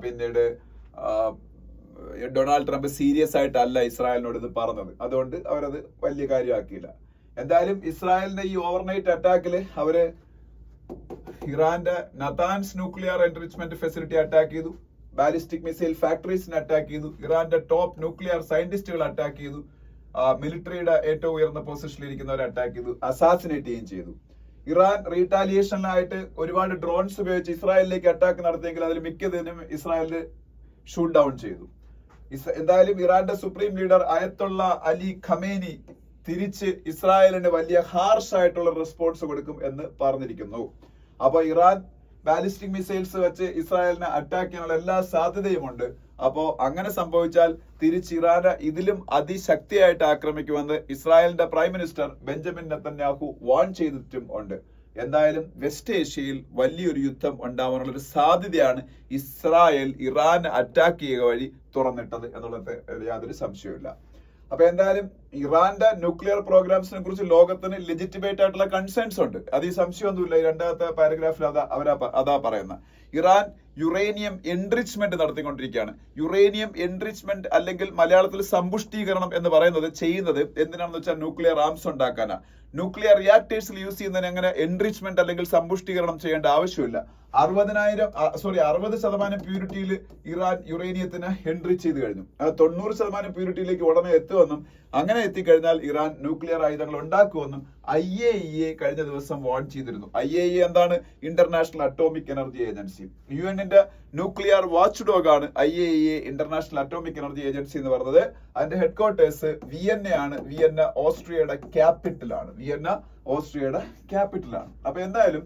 പിന്നീട് ഡൊണാൾഡ് ട്രംപ് സീരിയസ് ആയിട്ടല്ല ഇസ്രായേലിനോട് ഇത് പറഞ്ഞത്. അതുകൊണ്ട് അവരത് വലിയ കാര്യമാക്കിയില്ല. എന്തായാലും ഇസ്രായേലിന്റെ ഈ ഓവർനൈറ്റ് അറ്റാക്കില് അവര് ഇറാന്റെ Natanz nuclear enrichment facility attack ചെയ്തു, ബാലിസ്റ്റിക് മിസൈൽ ഫാക്ടറീസിനെ അറ്റാക്ക് ചെയ്തു, ഇറാന്റെ ടോപ്പ് ന്യൂക്ലിയർ സയന്റിസ്റ്റുകൾ അറ്റാക്ക് ചെയ്തു, മിലിറ്ററിയുടെ ഏറ്റവും ഉയർന്ന പൊസിഷനിൽ ഇരിക്കുന്നവരെ അറ്റാക്ക് ചെയ്തു, അസാസിനേറ്റ് ചെയ്യുകയും ചെയ്തു. ഇറാൻ റീടാലിയേഷനിലായിട്ട് ഒരുപാട് ഡ്രോൺസ് ഉപയോഗിച്ച് ഇസ്രായേലിലേക്ക് അറ്റാക്ക് നടത്തിയെങ്കിൽ അതിൽ മിക്കതിനും ഇസ്രായേലിന് ഷൂട്ട് ഡൗൺ ചെയ്തു. എന്തായാലും ഇറാന്റെ supreme leader Ayatollah Ali Khamenei തിരിച്ച് ഇസ്രായേലിന് വലിയ ഹാർഷ് ആയിട്ടുള്ള റെസ്പോൺസ് കൊടുക്കും എന്ന് പറഞ്ഞിരിക്കുന്നു. അപ്പൊ ഇറാൻ ബാലിസ്റ്റിക് മിസൈൽസ് വെച്ച് ഇസ്രായേലിനെ അറ്റാക്ക് ചെയ്യാനുള്ള എല്ലാ സാധ്യതയുമുണ്ട്. അപ്പോ അങ്ങനെ സംഭവിച്ചാൽ തിരിച്ച് ഇറാനെ ഇതിലും അതിശക്തിയായിട്ട് ആക്രമിക്കുമെന്ന് ഇസ്രായേലിന്റെ prime minister Benjamin Netanyahu warn ചെയ്തിട്ടും ഉണ്ട്. എന്തായാലും വെസ്റ്റ് ഏഷ്യയിൽ വലിയൊരു യുദ്ധം ഉണ്ടാവാനുള്ള ഒരു സാധ്യതയാണ് ഇസ്രായേൽ ഇറാൻ അറ്റാക്ക് ചെയ്യുക വഴി തുറന്നിട്ടത് എന്നുള്ളത് യാതൊരു സംശയവുമില്ല. അപ്പൊ എന്തായാലും ഇറാന്റെ ന്യൂക്ലിയർ പ്രോഗ്രാംസിനെ കുറിച്ച് ലോകത്തിന് ലെജിറ്റിമേറ്റ് ആയിട്ടുള്ള കൺസേൺസ് ഉണ്ട്, അത് ഈ സംശയമൊന്നുമില്ല. രണ്ടാമത്തെ പാരഗ്രാഫിൽ അതാ പറയുന്നത്. ഇറാൻ യുറേനിയം എൻറിച്ച്മെന്റ് നടത്തിക്കൊണ്ടിരിക്കുകയാണ്. യുറേനിയം എൻറിച്ച്മെന്റ് അല്ലെങ്കിൽ മലയാളത്തിൽ സമ്പുഷ്ടീകരണം എന്ന് പറയുന്നത് ചെയ്യുന്നത് എന്തിനാണെന്ന് വെച്ചാൽ ന്യൂക്ലിയർ ആംസ് ഉണ്ടാക്കാനാണ്. ന്യൂക്ലിയർ റിയാക്ടേഴ്സിൽ യൂസ് ചെയ്യുന്നതിന് അങ്ങനെ എൻറിച്ച്മെന്റ് അല്ലെങ്കിൽ സമ്പുഷ്ടീകരണം ചെയ്യേണ്ട ആവശ്യമില്ല. 60% പ്യൂരിറ്റിയിൽ ഇറാൻ യുറേനിയത്തിന് എൻറിച്ച് ചെയ്ത് കഴിഞ്ഞു. 90% പ്യൂരിറ്റിയിലേക്ക് ഉടനെ എത്തുമെന്നും അങ്ങനെ എത്തിക്കഴിഞ്ഞാൽ ഇറാൻ ന്യൂക്ലിയർ ആയുധങ്ങൾ ഉണ്ടാക്കുമെന്നും IAEA കഴിഞ്ഞ ദിവസം വാൺ ചെയ്തിരുന്നു. IAEA എന്താണ്? International atomic energy agency. UN-ന്റെ ന്യൂക്ലിയർ വാച്ച് ഡോഗ് ആണ് IAEA, international atomic energy agency എന്ന് പറയുന്നത്. അതിന്റെ ഹെഡ്ക്വാർട്ടേഴ്സ് വിയന്ന ആണ്. വിയന്ന ഓസ്ട്രിയയുടെ ക്യാപിറ്റലാണ്. അപ്പൊ എന്തായാലും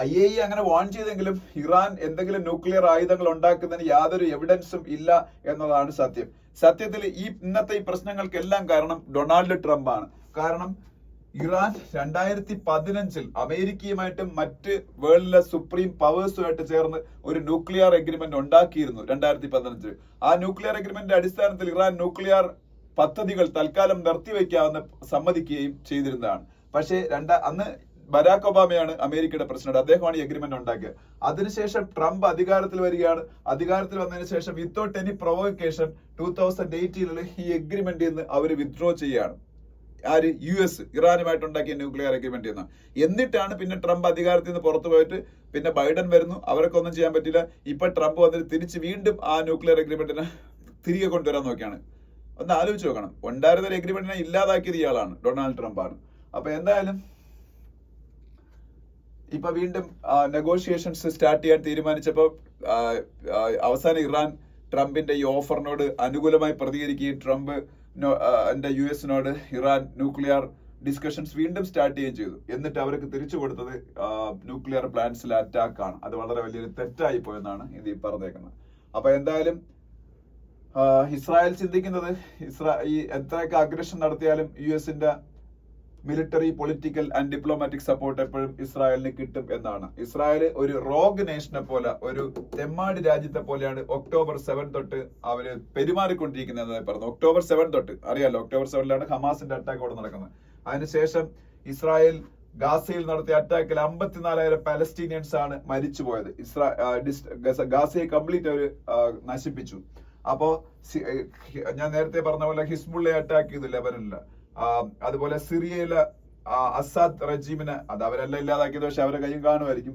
IAEA അങ്ങനെ വാൺ ചെയ്തെങ്കിലും ഇറാൻ എന്തെങ്കിലും ന്യൂക്ലിയർ ആയുധങ്ങൾ ഉണ്ടാക്കുന്നതിന് യാതൊരു എവിഡൻസും ഇല്ല എന്നതാണ് സത്യം. സത്യത്തിൽ ഇന്നത്തെ ഈ പ്രശ്നങ്ങൾക്കെല്ലാം കാരണം ഡൊണാൾഡ് ട്രംപ് ആണ്. കാരണം ഇറാൻ 2015 അമേരിക്കയുമായിട്ടും മറ്റ് വേൾഡിലെ സുപ്രീം പവേഴ്സുമായിട്ട് ചേർന്ന് ഒരു ന്യൂക്ലിയർ എഗ്രിമെന്റ് ഉണ്ടാക്കിയിരുന്നു 2015. ആ ന്യൂക്ലിയർ എഗ്രിമെന്റിന്റെ അടിസ്ഥാനത്തിൽ ഇറാൻ ന്യൂക്ലിയർ പദ്ധതികൾ തൽക്കാലം നിർത്തിവെക്കാമെന്ന് സമ്മതിക്കുകയും ചെയ്തിരുന്നതാണ്. പക്ഷേ അന്ന് ബരാക് ഒബാമയാണ് അമേരിക്കയുടെ പ്രസിഡന്റ്, അദ്ദേഹമാണ് ഈ എഗ്രിമെന്റ് ഉണ്ടാക്കിയത്. അതിനുശേഷം ട്രംപ് അധികാരത്തിൽ വരികയാണ്. അധികാരത്തിൽ വന്നതിന് ശേഷം വിത്തൗട്ട് എനി പ്രൊവോക്കേഷൻ 2018 ഈ എഗ്രിമെന്റിൽ നിന്ന് അവർ വിത്ഡ്രോ ചെയ്യുകയാണ്. ആര്? US ഇറാനുമായിട്ടുണ്ടാക്കിയ ന്യൂക്ലിയർ എഗ്രിമെന്റ് എന്ന്. എന്നിട്ടാണ് പിന്നെ ട്രംപ് അധികാരത്തിൽ നിന്ന് പുറത്തു പോയിട്ട് പിന്നെ ബൈഡൻ വരുന്നു, അവർക്ക് ഒന്നും ചെയ്യാൻ പറ്റില്ല. ഇപ്പൊ ട്രംപ് വന്നിട്ട് തിരിച്ച് വീണ്ടും ആ ന്യൂക്ലിയർ എഗ്രിമെന്റിനെ തിരികെ കൊണ്ടുവരാൻ നോക്കിയാണ്. ഒന്ന് ആലോചിച്ച് നോക്കണം, ഉണ്ടായിരുന്ന ഒരു എഗ്രിമെന്റിനെ ഇല്ലാതാക്കിയത് ഇയാളാണ്, ഡൊണാൾഡ് ട്രംപ് ആണ്. അപ്പൊ എന്തായാലും ഇപ്പൊ വീണ്ടും നെഗോഷിയേഷൻസ് സ്റ്റാർട്ട് ചെയ്യാൻ തീരുമാനിച്ചപ്പോൾ അവസാനം ഇറാൻ ട്രംപിന്റെ ഈ ഓഫറിനോട് അനുകൂലമായി പ്രതികരിക്കുകയും ട്രംപ് US-നോട് ഇറാൻ ന്യൂക്ലിയർ ഡിസ്കഷൻസ് വീണ്ടും സ്റ്റാർട്ട് ചെയ്യുകയും ചെയ്തു. എന്നിട്ട് അവർക്ക് തിരിച്ചു കൊടുത്തത് ന്യൂക്ലിയർ പ്ലാന്റ്സിലെ അറ്റാക്ക് ആണ്. അത് വളരെ വലിയൊരു തെറ്റായി പോയെന്നാണ് ഇത് പറഞ്ഞേക്കുന്നത്. അപ്പൊ എന്തായാലും ഇസ്രായേൽ ചിന്തിക്കുന്നത് ഈ എത്രയൊക്കെ അഗ്രഷൻ നടത്തിയാലും US-ന്റെ military, political and diplomatic support എപ്പോഴും ഇസ്രായേലിന് കിട്ടും എന്നാണ്. ഇസ്രായേൽ ഒരു റോഗ് നേഷനെ പോലെ, ഒരു തെമ്മാടി രാജ്യത്തെ പോലെയാണ് October 7 തൊട്ട് അവര് പെരുമാറിക്കൊണ്ടിരിക്കുന്നതെന്ന് പറഞ്ഞു. October 7 തൊട്ട് അറിയാലോ, October 7 ഹമാസിന്റെ അറ്റാക്ക് അവിടെ നടക്കുന്നത്. അതിനുശേഷം ഇസ്രായേൽ ഗാസയിൽ നടത്തിയ അറ്റാക്കിൽ 54,000 പാലസ്തീനിയൻസ് ആണ് മരിച്ചുപോയത്. ഗാസയെ കംപ്ലീറ്റ് അവർ നശിപ്പിച്ചു. അപ്പോ ഞാൻ നേരത്തെ പറഞ്ഞ പോലെ ഹിസ്ബുള്ളയെ അറ്റാക്ക് ചെയ്തു ലെബനനില്. അതുപോലെ സിറിയയിലെ അസാദ് റജീമിനെ അത് അവരെല്ലാം ഇല്ലാതാക്കിയത്, പക്ഷെ അവരെ കയ്യും കാണുമായിരിക്കും.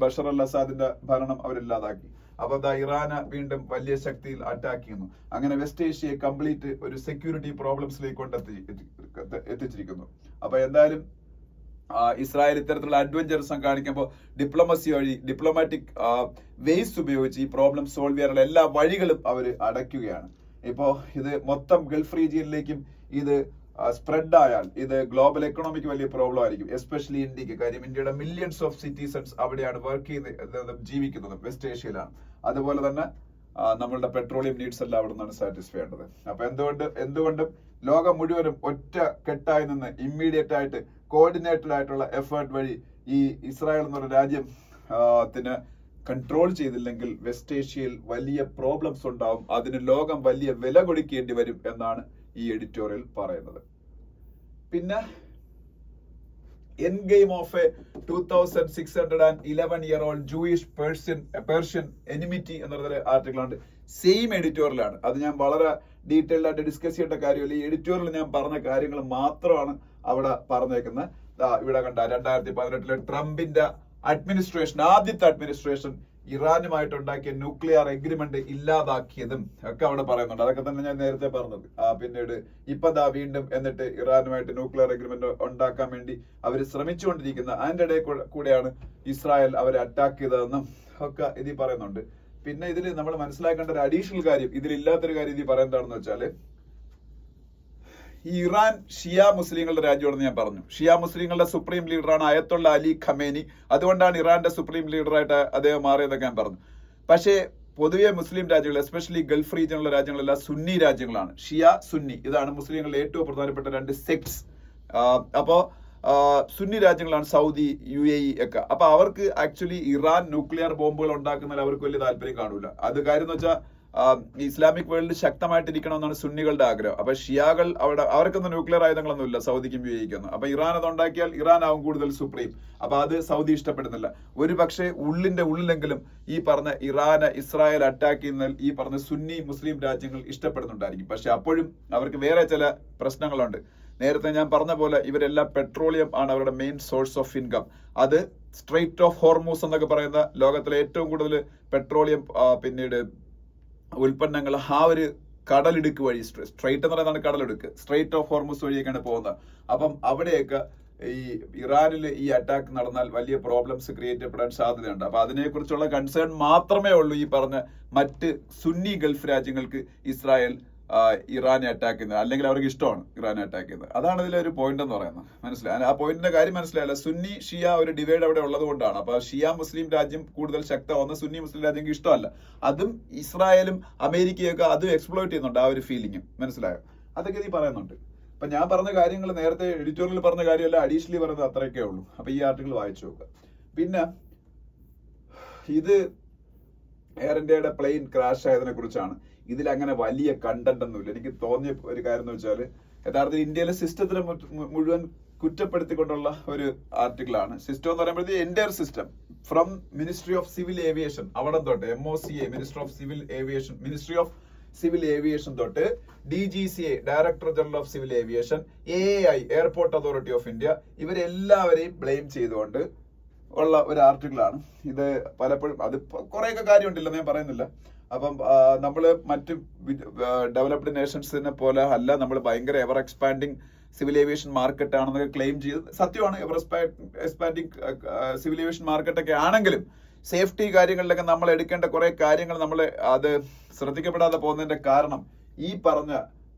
ബഷർ അൽ അസാദിന്റെ ഭരണം അവരില്ലാതാക്കി. അപ്പൊ ഇറാന് വീണ്ടും വലിയ ശക്തിയിൽ അറ്റാക്ക് ചെയ്യുന്നു. അങ്ങനെ വെസ്റ്റ് ഏഷ്യയെ കംപ്ലീറ്റ് ഒരു സെക്യൂരിറ്റി പ്രോബ്ലംസിലേക്ക് എത്തിച്ചിരിക്കുന്നു. അപ്പൊ എന്തായാലും ഇസ്രായേൽ ഇത്തരത്തിലുള്ള അഡ്വഞ്ചറിസം കാണിക്കുമ്പോൾ ഡിപ്ലോമസി വഴി, ഡിപ്ലോമാറ്റിക് വേസ് ഉപയോഗിച്ച് ഈ പ്രോബ്ലം സോൾവ് ചെയ്യാനുള്ള എല്ലാ വഴികളും അവർ അടയ്ക്കുകയാണ്. ഇപ്പോ ഇത് മൊത്തം ഗൾഫ് റീജിയനിലേക്കും ഇത് സ്പ്രെഡ് ആയാൽ ഇത് ഗ്ലോബൽ എക്കണോമിക്ക് വലിയ പ്രോബ്ലം ആയിരിക്കും, എസ്പെഷ്യലി ഇന്ത്യക്ക്. കാര്യം ഇന്ത്യയുടെ മില്യൺസ് ഓഫ് സിറ്റിസൺസ് അവിടെയാണ് വർക്ക് ചെയ്യുന്നത്, ജീവിക്കുന്നത് വെസ്റ്റ് ഏഷ്യയിലാണ്. അതുപോലെ തന്നെ നമ്മളുടെ പെട്രോളിയം നീഡ്സ് എല്ലാം അവിടെ നിന്നാണ് സാറ്റിസ്ഫൈ ചെയ്യേണ്ടത്. അപ്പൊ എന്തുകൊണ്ടും ലോകം മുഴുവനും ഒറ്റ കെട്ടായി നിന്ന് ഇമ്മീഡിയറ്റ് ആയിട്ട് കോർഡിനേറ്റഡ് ആയിട്ടുള്ള എഫേർട്ട് വഴി ഈ ഇസ്രായേൽ എന്നൊരു രാജ്യത്തിന് കൺട്രോൾ ചെയ്തില്ലെങ്കിൽ വെസ്റ്റ് ഏഷ്യയിൽ വലിയ പ്രോബ്ലംസ് ഉണ്ടാവും. അതിന് ലോകം വലിയ വില കൊടുക്കേണ്ടി വരും എന്നാണ് ഈ എഡിറ്റോറിയൽ പറയുന്നത്. പിന്നെ end game of A 2611-year-old Jewish Persian enmity എന്ന് പറഞ്ഞൊരു ആർട്ടിക്കിൾ ഉണ്ട്. സെയിം എഡിറ്റോറിയലാണ്. അത് ഞാൻ വളരെ ഡീറ്റെയിൽഡ് ആയിട്ട് ഡിസ്കസ് ചെയ്യേണ്ട കാര്യമില്ല. ഈ എഡിറ്റോറിയൽ ഞാൻ പറഞ്ഞ കാര്യങ്ങൾ മാത്രമാണ് അവിടെ പറഞ്ഞേക്കുന്നത്. ഇവിടെ കണ്ട 2018 ട്രംപിന്റെ അഡ്മിനിസ്ട്രേഷൻ, ആദ്യത്തെ അഡ്മിനിസ്ട്രേഷൻ ഇറാനുമായിട്ടുണ്ടാക്കിയ ന്യൂക്ലിയർ എഗ്രിമെന്റ് ഇല്ലാതാക്കിയതും ഒക്കെ അവിടെ പറയുന്നുണ്ട്. അതൊക്കെ തന്നെ ഞാൻ നേരത്തെ പറഞ്ഞത്. പിന്നീട് ഇപ്പതാ വീണ്ടും എന്നിട്ട് ഇറാനുമായിട്ട് ന്യൂക്ലിയർ എഗ്രിമെന്റ് ഉണ്ടാക്കാൻ വേണ്ടി അവർ ശ്രമിച്ചുകൊണ്ടിരിക്കുന്ന അതിന്റെ ഇടയിൽ കൂടെയാണ് ഇസ്രായേൽ അവരെ അറ്റാക്ക് ചെയ്തതെന്നും ഒക്കെ ഇതിൽ പറയുന്നുണ്ട്. പിന്നെ ഇതിൽ നമ്മൾ മനസ്സിലാക്കേണ്ട ഒരു അഡീഷണൽ കാര്യം, ഇതിലില്ലാത്തൊരു കാര്യം ഇതിൽ പറയുന്നതാണെന്ന് വെച്ചാല്, ഈ ഇറാൻ ഷിയ മുസ്ലിങ്ങളുടെ രാജ്യമാണെന്ന് ഞാൻ പറഞ്ഞു. ഷിയ മുസ്ലിങ്ങളുടെ സുപ്രീം ലീഡറാണ് അയത്തുള്ള അലി ഖമേനി. അതുകൊണ്ടാണ് ഇറാന്റെ സുപ്രീം ലീഡറായിട്ട് അദ്ദേഹം മാറിയതൊക്കെ ഞാൻ പറഞ്ഞു. പക്ഷേ പൊതുവെ മുസ്ലിം രാജ്യങ്ങൾ, എസ്പെഷ്യലി ഗൾഫ് റീജിയനുള്ള രാജ്യങ്ങളെല്ലാം സുന്നി രാജ്യങ്ങളാണ്. ഷിയ, സുന്നി, ഇതാണ് മുസ്ലിങ്ങളുടെ ഏറ്റവും പ്രധാനപ്പെട്ട രണ്ട് സെക്ട്സ്. അപ്പോ സുന്നി രാജ്യങ്ങളാണ് സൗദി, UAE ഒക്കെ. അപ്പൊ അവർക്ക് ആക്ച്വലി ഇറാൻ ന്യൂക്ലിയർ ബോംബുകൾ ഉണ്ടാക്കുന്നതിൽ അവർക്ക് വലിയ താല്പര്യം കാണൂല. അത് കാര്യം എന്ന് വെച്ചാൽ ഇസ്ലാമിക് വേൾഡ് ശക്തമായിട്ടിരിക്കണമെന്നാണ് സുന്നികളുടെ ആഗ്രഹം. അപ്പൊ ഷിയാകൾ അവർക്കൊന്നും ന്യൂക്ലിയർ ആയുധങ്ങളൊന്നും ഇല്ല, സൗദിക്കും UAE-ക്കും. അപ്പൊ ഇറാൻ അത് ഉണ്ടാക്കിയാൽ ഇറാൻ ആവും കൂടുതൽ സുപ്രീം. അപ്പൊ അത് സൗദി ഇഷ്ടപ്പെടുന്നില്ല. ഒരു പക്ഷേ ഉള്ളിലെങ്കിലും ഈ പറഞ്ഞ ഇറാന് ഇസ്രായേൽ അറ്റാക്ക് ചെയ്യുന്നതിൽ ഈ പറഞ്ഞ സുന്നി മുസ്ലിം രാജ്യങ്ങൾ ഇഷ്ടപ്പെടുന്നുണ്ടായിരിക്കും. പക്ഷെ അപ്പോഴും അവർക്ക് വേറെ ചില പ്രശ്നങ്ങളുണ്ട്. നേരത്തെ ഞാൻ പറഞ്ഞ പോലെ ഇവരെല്ലാം പെട്രോളിയം ആണ് അവരുടെ മെയിൻ സോഴ്സ് ഓഫ് ഇൻകം. അത് സ്ട്രെയിറ്റ് ഓഫ് ഹോർമൂസ് എന്നൊക്കെ പറയുന്ന ലോകത്തിലെ ഏറ്റവും കൂടുതൽ പെട്രോളിയം പിന്നീട് ഉൽപ്പന്നങ്ങൾ ആ ഒരു കടലിടുക്ക് വഴി, സ്ട്രെയിറ്റ് എന്ന് പറയുന്നതാണ് കടലിടുക്ക്, സ്ട്രെയിറ്റ് ഓഫ് ഹോർമൂസ് വഴിയൊക്കെയാണ് പോകുന്നത്. അപ്പം അവിടെയൊക്കെ ഈ ഇറാനിൽ ഈ അറ്റാക്ക് നടന്നാൽ വലിയ പ്രോബ്ലംസ് ക്രിയേറ്റ് ചെയ്യപ്പെടാൻ സാധ്യതയുണ്ട്. അപ്പൊ അതിനെക്കുറിച്ചുള്ള കൺസേൺ മാത്രമേ ഉള്ളൂ ഈ പറഞ്ഞ മറ്റ് സുന്നി ഗൾഫ് രാജ്യങ്ങൾക്ക് ഇസ്രായേൽ ഇറാനെ അറ്റാക്ക് ചെയ്യുന്നത്. അല്ലെങ്കിൽ അവർക്ക് ഇഷ്ടമാണ് ഇറാനെ അറ്റാക്ക് ചെയ്യുന്നത്. അതാണ് ഇതിലൊരു പോയിന്റ് എന്ന് പറയുന്നത്. മനസ്സിലായി? ആ പോയിന്റിന്റെ കാര്യം മനസ്സിലായല്ല. സുന്നി ഷിയ ഒരു ഡിവൈഡ് അവിടെ ഉള്ളത് കൊണ്ടാണ്. അപ്പൊ ഷിയ മുസ്ലിം രാജ്യം കൂടുതൽ ശക്തമാവുന്ന സുന്നി മുസ്ലിം രാജ്യങ്ങൾക്ക് ഇഷ്ടമല്ല. അതും ഇസ്രായേലും അമേരിക്കയൊക്കെ അതും എക്സ്പ്ലോയിറ്റ് ചെയ്യുന്നുണ്ട്, ആ ഒരു ഫീലിംഗും. മനസ്സിലായോ? അതൊക്കെ നീ പറയുന്നുണ്ട്. അപ്പൊ ഞാൻ പറഞ്ഞ കാര്യങ്ങൾ നേരത്തെ എഡിറ്റോറിയൽ പറഞ്ഞ കാര്യമല്ല, അഡീഷണലി പറയുന്നത് അത്രയൊക്കെ ഉള്ളൂ. അപ്പൊ ഈ ആർട്ടിക്കിൾ വായിച്ചു നോക്കുക. പിന്നെ ഇത് എയർ ഇന്ത്യയുടെ പ്ലെയിൻ ക്രാഷ് ആയതിനെ കുറിച്ചാണ്. ഇതിൽ അങ്ങനെ വലിയ കണ്ടന്റ് ഒന്നുമില്ല. എനിക്ക് തോന്നിയ ഒരു കാര്യം എന്ന് വെച്ചാൽ യഥാർത്ഥത്തിൽ ഇന്ത്യയിലെ സിസ്റ്റത്തിനെ മുഴുവൻ കുറ്റപ്പെടുത്തിക്കൊണ്ടുള്ള ഒരു ആർട്ടിക്കിളാണ്. സിസ്റ്റം എന്ന് പറയുമ്പോഴത്തേക്ക് entire system from ministry of civil aviation അവിടെ തൊട്ട് MOCA minister of civil aviation, ministry of civil aviation തൊട്ട് DGCA director general of civil aviation, AAI airport authority of India, ഇവരെല്ലാവരെയും ബ്ലെയിം ചെയ്തുകൊണ്ട് ഉള്ള ഒരു ആർട്ടിക്കിളാണ് ഇത്. പലപ്പോഴും അത് കുറേയൊക്കെ കാര്യമുണ്ടല്ലോ, ഞാൻ പറയുന്നില്ല. അപ്പം നമ്മൾ മറ്റ് ഡെവലപ്ഡ് നേഷൻസിനെ പോലെ അല്ല, നമ്മൾ ഭയങ്കര ever expanding civil aviation market ആണെന്നൊക്കെ ക്ലെയിം ചെയ്ത് സത്യമാണ്. എവർ എക്സ്പാൻഡിങ് സിവിൽ ഏവിയേഷൻ മാർക്കറ്റൊക്കെ ആണെങ്കിലും സേഫ്റ്റി കാര്യങ്ങളിലൊക്കെ നമ്മൾ എടുക്കേണ്ട കുറെ കാര്യങ്ങൾ നമ്മൾ അത് ശ്രദ്ധിക്കപ്പെടാതെ പോകുന്നതിന്റെ കാരണം ഈ പറഞ്ഞ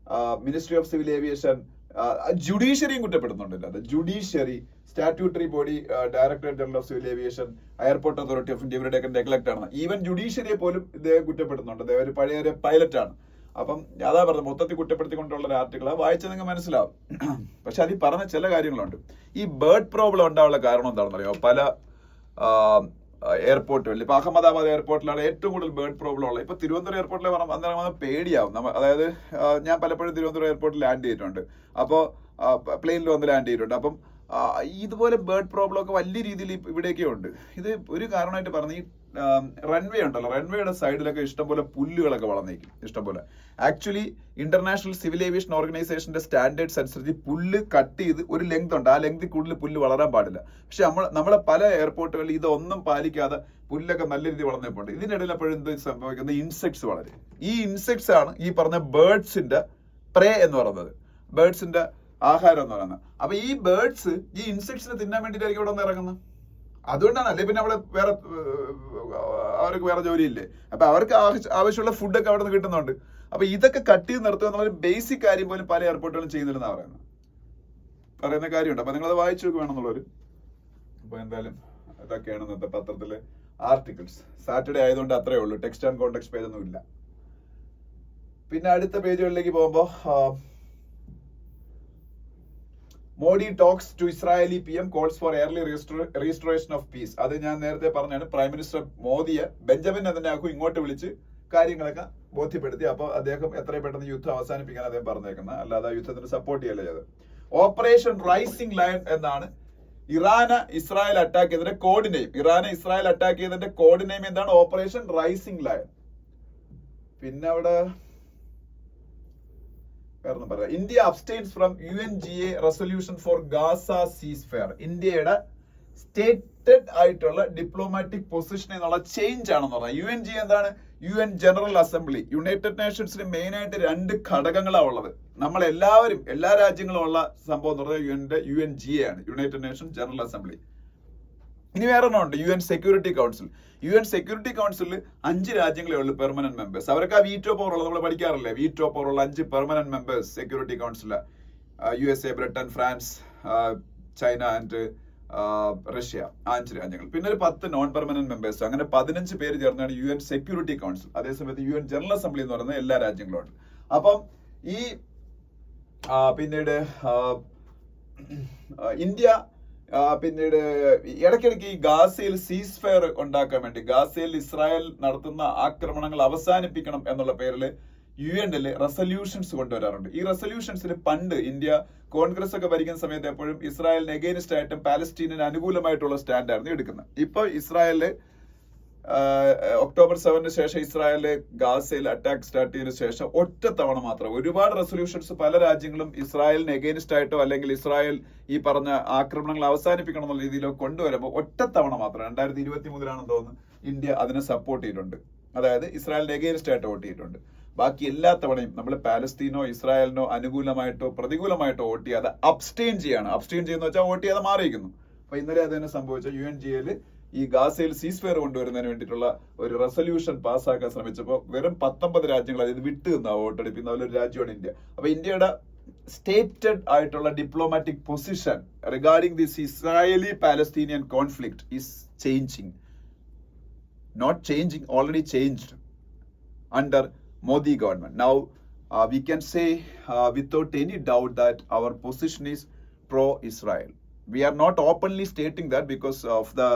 മിനിസ്ട്രി ഓഫ് സിവിൽ ഏവിയേഷൻ, ജുഡീഷ്യറിയും കുറ്റപ്പെടുന്നുണ്ടല്ലോ. അത് judiciary, statutory body, directorate general of civil aviation, airport authority of India, ഇവരുടെയൊക്കെ നെഗ്ലക്ട് ആണ്. ഈവൻ ജുഡീഷ്യറിയെ പോലും ഇദ്ദേഹം കുറ്റപ്പെടുന്നുണ്ട്. അദ്ദേഹം ഒരു പഴയ ഒരു പൈലറ്റ് ആണ്. അപ്പം അതാ പറഞ്ഞത്, മൊത്തത്തിൽ കുറ്റപ്പെടുത്തിക്കൊണ്ടുള്ള ഒരു ആർട്ടിക്കിളാണ്. വായിച്ചാൽ നിങ്ങൾക്ക് മനസ്സിലാവും. പക്ഷെ അതിൽ പറഞ്ഞ ചില കാര്യങ്ങളുണ്ട്. ഈ ബേർഡ് പ്രോബ്ലം ഉണ്ടാവാനുള്ള കാരണം എന്താണെന്ന് അറിയാമോ? പല എയർപോർട്ടുകളിൽ, ഇപ്പൊ അഹമ്മദാബാദ് എയർപോർട്ടിലാണ് ഏറ്റവും കൂടുതൽ ബേർഡ് പ്രോബ്ലം ഉള്ളത്. ഇപ്പൊ തിരുവനന്തപുരം എയർപോർട്ടിൽ അന്നേരം പേടിയാവും. അതായത് ഞാൻ പലപ്പോഴും തിരുവനന്തപുരം എയർപോർട്ടിൽ ലാൻഡ് ചെയ്തിട്ടുണ്ട്. അപ്പോൾ പ്ലെയിനിൽ വന്ന് ലാൻഡ് ചെയ്തിട്ടുണ്ട്. അപ്പം ഇതുപോലെ ബേർഡ് പ്രോബ്ലം ഒക്കെ വലിയ രീതിയിൽ ഇവിടെയൊക്കെ ഉണ്ട്. ഇത് ഒരു കാരണമായിട്ട് പറഞ്ഞ ഈ റൺവേ ഉണ്ടല്ലോ, റൺവേയുടെ സൈഡിലൊക്കെ ഇഷ്ടംപോലെ പുല്ലുകളൊക്കെ വളർന്നേക്കും, ഇഷ്ടംപോലെ. ആക്ച്വലി ഇന്റർനാഷണൽ സിവിൽ ഏവിയേഷൻ ഓർഗനൈസേഷന്റെ സ്റ്റാൻഡേർഡ്സ് അനുസരിച്ച് പുല്ല് കട്ട് ചെയ്ത് ഒരു ലെങ്ത് ഉണ്ട്, ആ ലെങ്തിൽ കൂടുതൽ പുല്ല് വളരാൻ പാടില്ല. പക്ഷെ നമ്മളെ പല എയർപോർട്ടുകളിൽ ഇതൊന്നും പാലിക്കാതെ പുല്ലൊക്കെ നല്ല രീതിയിൽ വളർന്നപ്പോണ്ട്. ഇതിനിടയിൽ എപ്പോഴും എന്ത് സംഭവിക്കുന്നത്? ഇൻസെക്ട്സ് വളരും. ഈ ഇൻസെക്ട്സ് ആണ് ഈ പറഞ്ഞ ബേർഡ്സിന്റെ പ്രേ എന്ന് പറയുന്നത്, ബേർഡ്സിന്റെ ആഹാരം എന്ന് പറയുന്നത്. അപ്പൊ ഈ ബേർഡ്സ് ഈ ഇൻസെക്ട്സിനെ തിന്നാൻ വേണ്ടിയിട്ടായിരിക്കും ഇവിടെ നിന്ന് ഇറങ്ങുന്നത്. അതുകൊണ്ടാണ്. അല്ലെ പിന്നെ അവിടെ അവർക്ക് വേറെ ജോലിയില്ലേ? അപ്പൊ അവർക്ക് ആവശ്യമുള്ള ഫുഡൊക്കെ അവിടെ നിന്ന് കിട്ടുന്നുണ്ട്. അപ്പൊ ഇതൊക്കെ കട്ട് ചെയ്ത് നിർത്തുക എന്നുള്ള ബേസിക് കാര്യം പോലും പല എയർപോർട്ടുകളും ചെയ്യുന്നില്ലെന്നാണ് പറയുന്ന കാര്യമുണ്ട്. അപ്പൊ നിങ്ങളത് വായിച്ചു നോക്ക് വേണമെന്നുള്ളവര്. അപ്പൊ എന്തായാലും ഇതൊക്കെയാണ് ഇന്നത്തെ പത്രത്തിലെ ആർട്ടിക്കിൾസ്. സാറ്റർഡേ ആയതുകൊണ്ട് അത്രേ ഉള്ളൂ, ടെക്സ്റ്റ് ആൻഡ് കോണ്ടെക്സ്റ്റ് പേജ് ഒന്നും ഇല്ല. പിന്നെ അടുത്ത പേജുകളിലേക്ക് പോകുമ്പോ Modi talks to Israeli PM calls for early restoration of peace. അത് ഞാൻ നേരത്തെ പറഞ്ഞാണ്. പ്രൈം മിനിസ്റ്റർ മോദിയെ ബെഞ്ചമിൻ നെതന്യാഹു ഇങ്ങോട്ട് വിളിച്ച് കാര്യങ്ങളൊക്കെ ബോധ്യപ്പെടുത്തി. അപ്പോൾ അദ്ദേഹം എത്രയും പെട്ടെന്ന് യുദ്ധം അവസാനിപ്പിക്കാൻ അദ്ദേഹം പറഞ്ഞേക്കുന്നത്, അല്ലാതെ യുദ്ധത്തിന് സപ്പോർട്ട് ചെയ്യല്ല ചെയ്തത്. ഓപ്പറേഷൻ റൈസിംഗ് ലയൺ എന്നാണ് ഇറാന് ഇസ്രായേൽ അറ്റാക്ക് ചെയ്തതിന്റെ കോഡ് നെയിം. ഇറാനെ ഇസ്രായേൽ അറ്റാക്ക് ചെയ്തതിന്റെ കോഡ് നെയിം എന്താണ്? Operation rising lion. പിന്നെ അവിടെ India abstains from UNGA resolution for Gaza ceasefire. ഇന്ത്യയുടെ സ്റ്റേറ്റഡ് ആയിട്ടുള്ള ഡിപ്ലോമാറ്റിക് പൊസിഷൻ എന്നുള്ള ചേഞ്ച് ആണെന്ന് പറഞ്ഞാൽ. UNGA എന്താണ്? UN general assembly. യുണൈറ്റഡ് നേഷൻസിന് മെയിൻ ആയിട്ട് 2 ഘടകങ്ങളാണ് ഉള്ളത്. നമ്മൾ എല്ലാവരും എല്ലാ രാജ്യങ്ങളും ഉള്ള സംഭവം എന്ന് പറഞ്ഞാൽ UNGA ആണ്, യുണൈറ്റഡ് നേഷൻ ജനറൽ അസംബ്ലി. ഇനി വേറെ ഒന്നുണ്ട്, UN security council. UN security കൗൺസിലിൽ 5 രാജ്യങ്ങളേ ഉള്ളൂ പെർമനന്റ് മെമ്പേഴ്സ്. അവർക്ക് ആ വീറ്റോ പവർ ഉള്ളത് നമ്മൾ പഠിക്കാറില്ലേ? വീറ്റോ പവർ ഉള്ള 5 permanent members security council. USA, Britain, France, China and Russia, 5 രാജ്യങ്ങൾ. പിന്നെ ഒരു 10 നോൺ പെർമനന്റ് മെമ്പേഴ്സ്. അങ്ങനെ 15 പേര് ചേർന്നാണ് UN സെക്യൂരിറ്റി കൗൺസിൽ. അതേസമയത്ത് UN ജനറൽ അസംബ്ലി എന്ന് പറയുന്നത് എല്ലാ രാജ്യങ്ങളും ഉണ്ട്. അപ്പം ഈ പിന്നീട് ഇന്ത്യ പിന്നീട് ഇടയ്ക്കിടയ്ക്ക് ഈ ഗാസയിൽ സീസ് ഫയർ ഉണ്ടാക്കാൻ വേണ്ടി, ഗാസയിൽ ഇസ്രായേൽ നടത്തുന്ന ആക്രമണങ്ങൾ അവസാനിപ്പിക്കണം എന്നുള്ള പേരിൽ UN റെസൊല്യൂഷൻസ് കൊണ്ടുവരാറുണ്ട്. ഈ റെസൊല്യൂഷൻസിൽ പണ്ട് ഇന്ത്യ കോൺഗ്രസ് ഒക്കെ ഭരിക്കുന്ന സമയത്ത് എപ്പോഴും ഇസ്രായേലിന് എഗെയിൻസ്റ്റ് ആയിട്ടും പാലസ്തീനിന് അനുകൂലമായിട്ടുള്ള സ്റ്റാൻഡായിരുന്നു എടുക്കുന്നത്. ഇപ്പൊ ഇസ്രായേലില് ഒക്ടോബർ 7 ശേഷം ഇസ്രായേലില് ഗാസയിൽ അറ്റാക്ക് സ്റ്റാർട്ട് ചെയ്തതിനു ശേഷം ഒറ്റത്തവണ മാത്രം ഒരുപാട് റെസൊല്യൂഷൻസ് പല രാജ്യങ്ങളും ഇസ്രായേലിന് എഗെയിൻസ്റ്റ് ആയിട്ടോ അല്ലെങ്കിൽ ഇസ്രായേൽ ഈ പറഞ്ഞ ആക്രമണങ്ങൾ അവസാനിപ്പിക്കണം എന്നുള്ള രീതിയിലോ കൊണ്ടുവരുമ്പോൾ ഒറ്റത്തവണ മാത്രം 2023 തോന്നുന്നു ഇന്ത്യ അതിനെ സപ്പോർട്ട് ചെയ്തിട്ടുണ്ട്. അതായത് ഇസ്രായേലിന് എഗെയിൻസ്റ്റ് ആയിട്ട് വോട്ട് ചെയ്തിട്ടുണ്ട്. ബാക്കി എല്ലാ തവണയും നമ്മൾ പാലസ്തീനോ ഇസ്രായേലിനോ അനുകൂലമായിട്ടോ പ്രതികൂലമായിട്ടോ വോട്ട് ചെയ്യാതെ അബ്സ്റ്റെയിൻ ചെയ്യാണ്. അബ്സ്റ്റെയിൻ ചെയ്യുന്ന വെച്ചാൽ വോട്ട് ചെയ്യാതെ മാറിയിരിക്കുന്നു. അപ്പൊ ഇന്നലെ അതിനെ സംഭവിച്ച UNGA ഈ ഗാസയിൽ സീസ് ഫയർ കൊണ്ടുവരുന്നതിന് വേണ്ടിയിട്ടുള്ള ഒരു റെസൊല്യൂഷൻ പാസ്സാക്കാൻ ശ്രമിച്ചപ്പോൾ വെറും 19 രാജ്യങ്ങൾ അതായത് വിട്ടു നിന്നാ വോട്ടെടുപ്പിക്കുന്ന ഒരു രാജ്യമാണ് ഇന്ത്യ. അപ്പൊ ഇന്ത്യയുടെ സ്റ്റേറ്റഡ് ആയിട്ടുള്ള diplomatic position regarding this Israeli Palestinian conflict is changing, not changing, already changed under Modi government. Now we can say without any doubt that our position is pro-Israel. We are not openly stating that because of the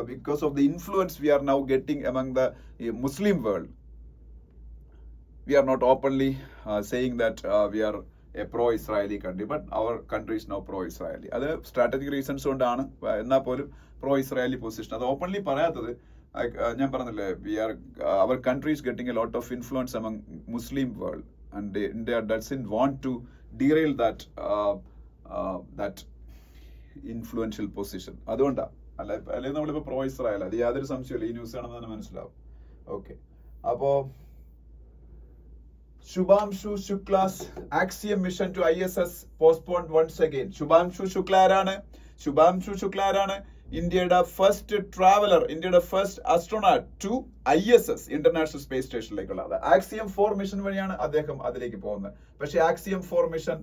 because of the influence we are now getting among the Muslim world. we are not openly saying that we are a pro-Israeli country, but our country is now pro-Israeli. അത് strategic reasons കൊണ്ടാണ്. എന്നാൽ പോലും pro-Israeli position അത് openly പറയാത്തത്. ഞാൻ പറഞ്ഞില്ലേ, our country is getting a lot of influence among Muslim world, and India doesn't want to derail that influential position. അതുകൊണ്ടാണ്. അല്ലെങ്കിൽ നമ്മളിപ്പോൾ pro-Israel, അത് യാതൊരു സംശയമില്ല. ഈ ന്യൂസ് ആണെന്ന് തന്നെ മനസ്സിലാവും. ഓക്കെ, അപ്പോ Shubhamshu Shukla's Axiom mission to ISS postponed once again. Shubhamshu Shukla ആരാണ്? ഇന്ത്യയുടെ ഫസ്റ്റ് ട്രാവലർ, ഇന്ത്യയുടെ first astronaut to ISS, international space സ്റ്റേഷനിലേക്കുള്ള ആക്സിയം 4 മിഷൻ വഴിയാണ് അദ്ദേഹം അതിലേക്ക് പോകുന്നത്. പക്ഷേ ആക്സിയം 4 മിഷൻ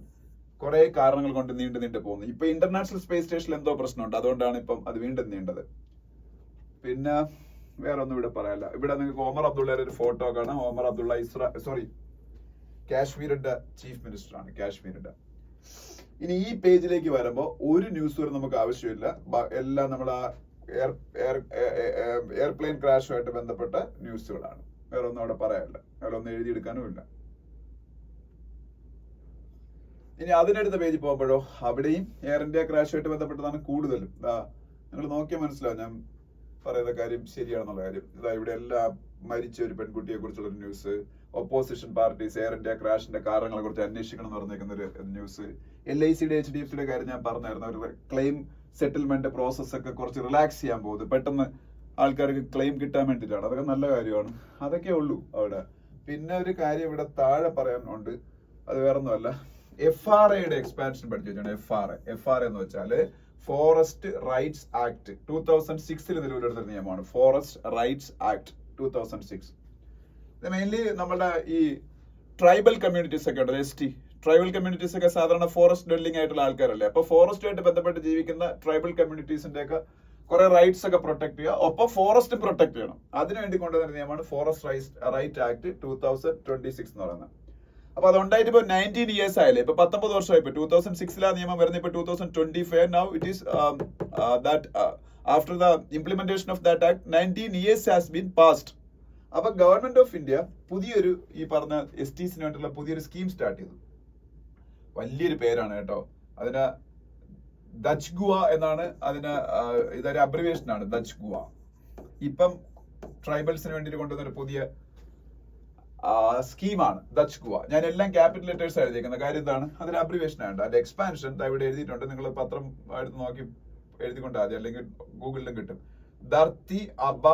കുറെ കാരണങ്ങൾ കൊണ്ട് നീണ്ടു പോകുന്നു. ഇപ്പൊ ഇന്റർനാഷണൽ സ്പേസ് സ്റ്റേഷനിൽ എന്തോ പ്രശ്നമുണ്ട്, അതുകൊണ്ടാണ് ഇപ്പം അത് വീണ്ടും നീണ്ടത്. പിന്നെ വേറെ ഒന്നും ഇവിടെ പറയാല്ല. ഇവിടെ നിങ്ങൾക്ക് ഒമർ അബ്ദുള്ളയുടെ ഒരു ഫോട്ടോ കാണാം. ഒമർ അബ്ദുള്ള കാശ്മീരിന്റെ ചീഫ് മിനിസ്റ്റർ ആണ്, കാശ്മീരിന്റെ. ഇനി ഈ പേജിലേക്ക് വരുമ്പോൾ ഒരു ന്യൂസ് വരെ നമുക്ക് ആവശ്യമില്ല. എല്ലാം നമ്മൾ ആ എയർപ്ലെയിൻ ക്രാഷുമായിട്ട് ബന്ധപ്പെട്ട ന്യൂസുകളാണ്. വേറെ ഒന്നും അവിടെ പറയാനില്ല, വേറെ ഒന്നും എഴുതിയെടുക്കാനും ഇല്ല. ഇനി അതിനടുത്ത പേജിൽ പോകുമ്പോഴോ അവിടെയും എയർ ഇന്ത്യ ക്രാഷുമായിട്ട് ബന്ധപ്പെട്ടതാണ് കൂടുതലും. നിങ്ങൾ നോക്കിയാൽ മനസ്സിലാവും ഞാൻ പറയുന്ന കാര്യം ശരിയാണെന്നുള്ള കാര്യം. ഇവിടെ എല്ലാം മരിച്ച ഒരു പെൺകുട്ടിയെ കുറിച്ചുള്ള ഒരു news, opposition parties air India ക്രാഷിന്റെ കാരണങ്ങളെ കുറിച്ച് അന്വേഷിക്കണം എന്ന് പറഞ്ഞേക്കുന്ന ഒരു ന്യൂസ്, LICയുടെ HDFCയുടെ കാര്യം ഞാൻ പറഞ്ഞായിരുന്നു. ഒരു ക്ലെയിം സെറ്റിൽമെന്റ് പ്രോസസ് ഒക്കെ കുറച്ച് റിലാക്സ് ചെയ്യാൻ പോകുന്നത്, പെട്ടെന്ന് ആൾക്കാർക്ക് ക്ലെയിം കിട്ടാൻ വേണ്ടിയിട്ടാണ്. അതൊക്കെ നല്ല കാര്യമാണ്. അതൊക്കെ ഉള്ളൂ അവിടെ. പിന്നെ ഒരു കാര്യം ഇവിടെ താഴെ പറയാനുണ്ട്, അത് വേറൊന്നുമല്ല. FRAയുടെ എക്സ്പാൻഷൻ പഠിച്ചു വെച്ചാണ്. FRA എന്ന് വെച്ചാല് ഫോറസ്റ്റ് റൈറ്റ്സ് ആക്ട് 2006 നിലവിലെടുത്ത നിയമമാണ്. Forest rights act 2006. ഇത് മെയിൻലി നമ്മുടെ ഈ ട്രൈബൽ കമ്മ്യൂണിറ്റീസ് ഒക്കെ ഉണ്ട്. ST ട്രൈബൽ കമ്മ്യൂണിറ്റീസ് ഒക്കെ സാധാരണ ഫോറസ്റ്റ് ഡ്വെല്ലിംഗ് ആയിട്ടുള്ള ആൾക്കാരല്ലേ. അപ്പൊ ഫോറസ്റ്റുമായിട്ട് ബന്ധപ്പെട്ട് ജീവിക്കുന്ന ട്രൈബൽ കമ്മ്യൂണിറ്റീസിന്റെ ഒക്കെ കുറെ റൈറ്റ്സ് ഒക്കെ പ്രൊട്ടക്ട് ചെയ്യുക, ഒപ്പം ഫോറസ്റ്റ് പ്രൊട്ടക്ട് ചെയ്യണം. അതിനുവേണ്ടി കൊണ്ടുവന്ന നിയമമാണ് ഫോറസ്റ്റ് റൈറ്റ് ആക്ട് 2026 എന്ന് പറയുന്നത്. അപ്പൊ അതുണ്ടായിട്ട് ഇപ്പൊ 19 years ആയില്ലേ, ഇപ്പൊ 19 വർഷമായി. ഇപ്പൊ 2006 നിയമം വരുന്നത്, ഇപ്പൊ 2025. Now it is that after the implementation of that act 19 years has been passed. അപ്പൊ ഗവൺമെന്റ് ഓഫ് ഇന്ത്യ പുതിയൊരു ഈ പറഞ്ഞ STസിന് വേണ്ടിയുള്ള പുതിയൊരു സ്കീം സ്റ്റാർട്ട് ചെയ്തു. വലിയൊരു പേരാണ് കേട്ടോ. അതിന് ദച്ച് ഗുവ എന്നാണ് ഇതൊരു അബ്രിവേഷൻ ആണ്, ദച്ച് ഗുവ. ഇപ്പം ട്രൈബൽസിന് വേണ്ടിയിട്ട് കൊണ്ടുവന്നൊരു പുതിയ സ്കീമാണ് ദച്ച് ഗുവ. ഞാൻ എല്ലാം ക്യാപിറ്റൽ ലെറ്റേഴ്സ് എഴുതിയിരിക്കുന്ന കാര്യം എന്താണ്, അതിന്റെ അബ്രിവേഷൻ ആണ്. അതിന്റെ എക്സ്പാൻഷൻ ഇവിടെ എഴുതിയിട്ടുണ്ട്. നിങ്ങൾ പത്രം എടുത്ത് നോക്കി എഴുതിക്കൊണ്ടാൽ മതി, അല്ലെങ്കിൽ ഗൂഗിളിലും കിട്ടും. ധർത്തി അബ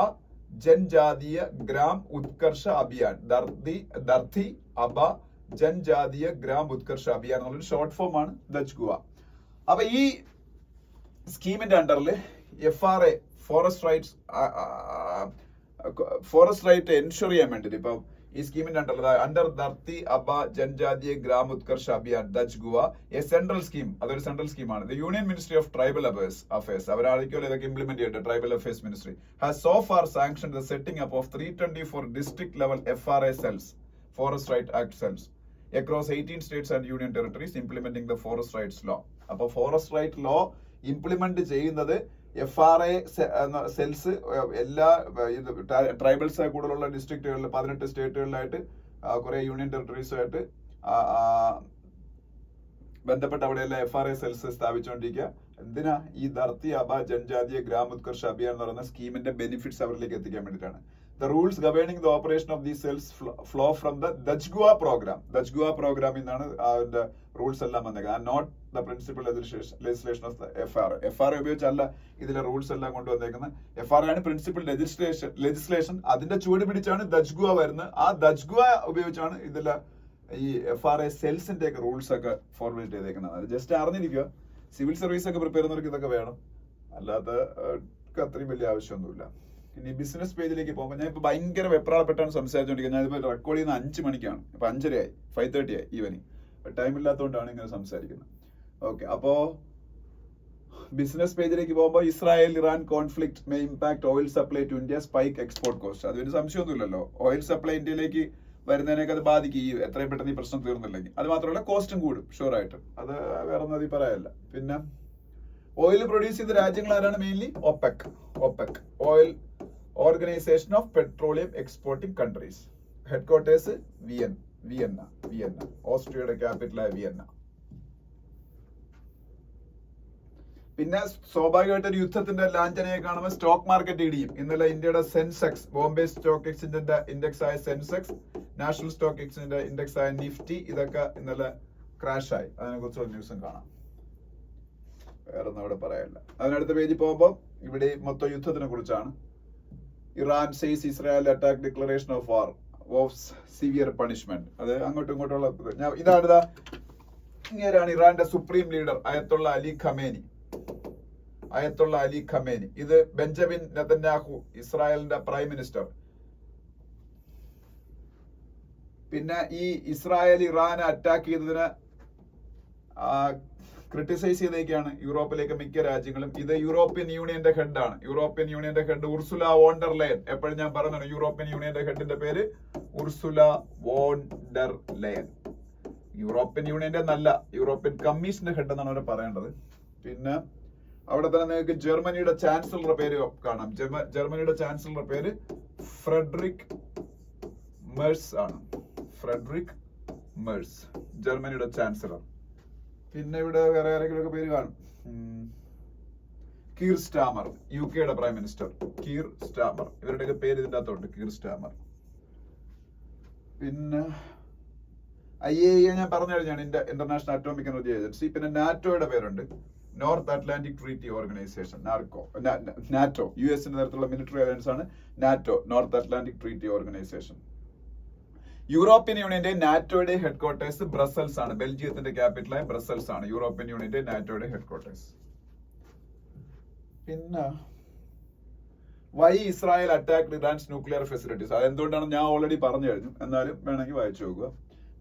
ജൻജാതീയ ഗ്രാം ഉത്കർഷ അഭിയാൻ. ധർത്തി അബ ജൻജാതീയ ഗ്രാം ഉത്കർഷ അഭിയാൻ എന്നുള്ളൊരു ഷോർട്ട് ഫോം ആണ് ദച്ച് ഗുവ. അപ്പൊ ഈ സ്കീമിന്റെ അണ്ടറിൽ FRA ഫോറസ്റ്റ് റൈറ്റ് എൻഷുർ ചെയ്യാൻ വേണ്ടിട്ട് ഇപ്പൊ ഈ സ്കീമിന്റെ under Dharti Aaba Janjatiya Gram Utkarsh Abhiyan DAJGUA a central scheme. അതൊരു സെൻട്രൽ സ്കീമാണ്. The union ministry of tribal affairs അവരായിരിക്കും ഇതൊക്കെ ഇംപ്ലിമെന്റ് ചെയ്തിട്ട്. Tribal affairs ministry has so far sanction the setting up of 324 district level FRA cells, forest right act cells across 18 states and union territories implementing the forest rights law. അപ്പൊ forest right law implement ചെയ്യുന്നത് FRA cells എല്ലാ tribals കൂടുതലുള്ള ഡിസ്ട്രിക്റ്റുകളിൽ 18 സ്റ്റേറ്റുകളിലായിട്ട് കുറെ union ടെറിട്ടറീസുമായിട്ട് ബന്ധപ്പെട്ട് അവിടെയെല്ലാം FRA cells സ്ഥാപിച്ചുകൊണ്ടിരിക്കുക. എന്തിനാ? ഈ ധർത്തി അബ ജൻജാതീയ ഗ്രാം ഉത്കർഷ അഭിയാൻ എന്ന് പറയുന്ന സ്കീമിന്റെ ബെനിഫിറ്റ്സ് അവരിലേക്ക് എത്തിക്കാൻ വേണ്ടിയിട്ടാണ്. The rules governing the operation of these cells flow from the Dutch Goa program. Dutch Goa program എന്നാണ് അതിന്റെ റൂൾസ് എല്ലാം വന്നേക്കുന്നത്. Not the principal legislation of the FRA. FRA ഉപയോഗിച്ചല്ല ഇതിലെ റൂൾസ് എല്ലാം കൊണ്ടുവന്നേക്കുന്നത്. FRA ആണ് പ്രിൻസിപ്പൽ ലെജിസ്ലേഷൻ. അതിന്റെ ചുവട് പിടിച്ചാണ് ദച്ച് ഗുവ വരുന്നത്. ആ ദച്ച് ഗുവ ഉപയോഗിച്ചാണ് ഇതിലെ ഈ FRA സെൽസിന്റെ ഒക്കെ റൂൾസ് ഒക്കെ ഫോർമുലേറ്റ് ചെയ്തേക്കുന്നത്. അത് ജസ്റ്റ് അറിഞ്ഞിരിക്കുക. സിവിൽ സർവീസ് ഒക്കെ പ്രിപ്പയർ ചെയ്യുന്നവർക്ക് ഇതൊക്കെ വേണം, അല്ലാതെ അത്രയും വലിയ ആവശ്യമൊന്നുമില്ല. ഇനി ബിസിനസ് പേജിലേക്ക് പോകുമ്പോൾ ഞാൻ ഇപ്പൊ ഭയങ്കര വെപ്രാളപ്പെട്ടാണ് സംസാരിച്ചുകൊണ്ടിരിക്കുന്നത്. ഞാനിപ്പോ റെക്കോർഡ് ചെയ്യുന്ന 5 മണിക്കാണ്. ഇപ്പൊ 5:30 ആയി, 5:30 ആയി ഈവനിങ്. ടൈം ഇല്ലാത്തതുകൊണ്ടാണ് ഇങ്ങനെ സംസാരിക്കുന്നത്. ഓക്കെ, അപ്പോ ബിസിനസ് പേജിലേക്ക് പോകുമ്പോൾ Israel Iran conflict may impact oil supply to India, spike export cost. അതിന് സംശയമൊന്നുമില്ലല്ലോ. ഓയിൽ സപ്ലൈ ഇന്ത്യയിലേക്ക് വരുന്നതിനൊക്കെ അത് ബാധിക്കും, ഈ എത്രയും പെട്ടെന്ന് ഈ പ്രശ്നം തീർന്നില്ലെങ്കിൽ. അത് മാത്രമല്ല കോസ്റ്റും കൂടും ഷുവർ ആയിട്ട്. അത് വേറെ ഒന്നും അതിൽ പറയാനില്ല. പിന്നെ ഓയിൽ പ്രൊഡ്യൂസ് ചെയ്ത രാജ്യങ്ങൾ ആരാണ്? Mainly OPEC, oil organisation of petroleum exporting countries. Headquarters Vienna, ഓസ്ട്രിയയുടെ ക്യാപിറ്റലായ വിയന്ന. പിന്നെ സ്വാഭാവികമായിട്ട് ഒരു യുദ്ധത്തിന്റെ ലാഞ്ചനയെ കാണുമ്പോൾ സ്റ്റോക്ക് മാർക്കറ്റ് ഇടിയും. ഇന്നലെ ഇന്ത്യയുടെ സെൻസെക്സ്, ബോംബെ സ്റ്റോക്ക് എക്സ്ചേഞ്ചിന്റെ ഇൻഡെക്സ് ആയ സെൻസെക്സ്, നാഷണൽ സ്റ്റോക്ക് എക്സ്ചേഞ്ചിന്റെ ഇൻഡെക്സ് ആയ നിഫ്റ്റി, ഇതൊക്കെ ഇന്നലെ ക്രാഷ് ആയി. അതിനെ കുറിച്ചുള്ള ന്യൂസും കാണാം. വേറെ ഒന്നും അവിടെ പറയാനില്ല. അതിനടുത്ത പേജിൽ പോകുമ്പോൾ ഇവിടെ മൊത്തം യുദ്ധത്തിനെ കുറിച്ചാണ്. Iran says Israel attack declaration of war of severe punishment. അത് അങ്ങോട്ടും ഇങ്ങോട്ടുള്ള ഇതാണ്. ഇങ്ങനെയാണ് ഇറാന്റെ supreme leader Ayatollah Ali Khamenei. ഇത് ബെഞ്ചമിൻ നെതന്യാഹു, ഇസ്രായേലിന്റെ പ്രൈം മിനിസ്റ്റർ. പിന്നെ ഈ ഇസ്രായേൽ ഇറാനെ അറ്റാക്ക് ചെയ്തതിന് ക്രിട്ടിസൈസ് ചെയ്തേക്കാണ് യൂറോപ്പിലേക്ക് മിക്ക രാജ്യങ്ങളും. ഇത് യൂറോപ്യൻ യൂണിയന്റെ ഹെഡാണ്. യൂറോപ്യൻ യൂണിയന്റെ head Ursula von der Leyen. എപ്പോഴും ഞാൻ പറഞ്ഞതാണ് യൂറോപ്യൻ യൂണിയന്റെ ഹെഡിന്റെ പേര് Ursula von der Leyen. European യൂണിയന്റെ നല്ല യൂറോപ്യൻ കമ്മീഷന്റെ ഹെഡ് എന്നാണ് അവർ പറയേണ്ടത്. പിന്നെ അവിടെ തന്നെ നിങ്ങൾക്ക് ജർമ്മനിയുടെ ചാൻസലറുടെ പേര് കാണാം. ജർമ്മനിയുടെ ചാൻസലറുടെ പേര് ഫ്രെഡറിക് മെഴ്സ് ആണ്. ഫ്രെഡറിക് മെഴ്സ്, ജർമ്മനിയുടെ ചാൻസലർ. പിന്നെ ഇവിടെ വേറെ ആരെങ്കിലും പേര് കാണും. Keir Starmer, UK prime minister Keir Starmer. ഇവരുടെയൊക്കെ പേര് ഇതിൻ്റെ അകത്തുണ്ട്, കീർ സ്റ്റാമർ. പിന്നെ IAEA ഞാൻ പറഞ്ഞു കഴിഞ്ഞാണ്, ഇന്റർനാഷണൽ അറ്റോമിക് എനർജി ഏജൻസി. പിന്നെ നാറ്റോയുടെ പേരുണ്ട്, north Atlantic treaty organisation, NATO. US തരത്തിലുള്ള മിലിറ്ററി അലയൻസ് ആണ് NATO, north Atlantic treaty organisation. European യൂണിയന്റെ നാറ്റോയുടെ ഹെഡ് ക്വാർട്ടേഴ്സ് ബ്രസൽസ് ആണ്. ബെൽജിയത്തിന്റെ ക്യാപിറ്റലായ ബ്രസൽസ് ആണ് യൂറോപ്യൻ യൂണിയന്റെ നാറ്റോയുടെ ഹെഡ് ക്വാർട്ടേഴ്സ്. പിന്നെ why Israel attack Iran's nuclear facilities. അതെന്തുകൊണ്ടാണ് ഞാൻ ഓൾറെഡി പറഞ്ഞു കഴിഞ്ഞു, എന്നാലും വേണമെങ്കിൽ വായിച്ചു നോക്കുക.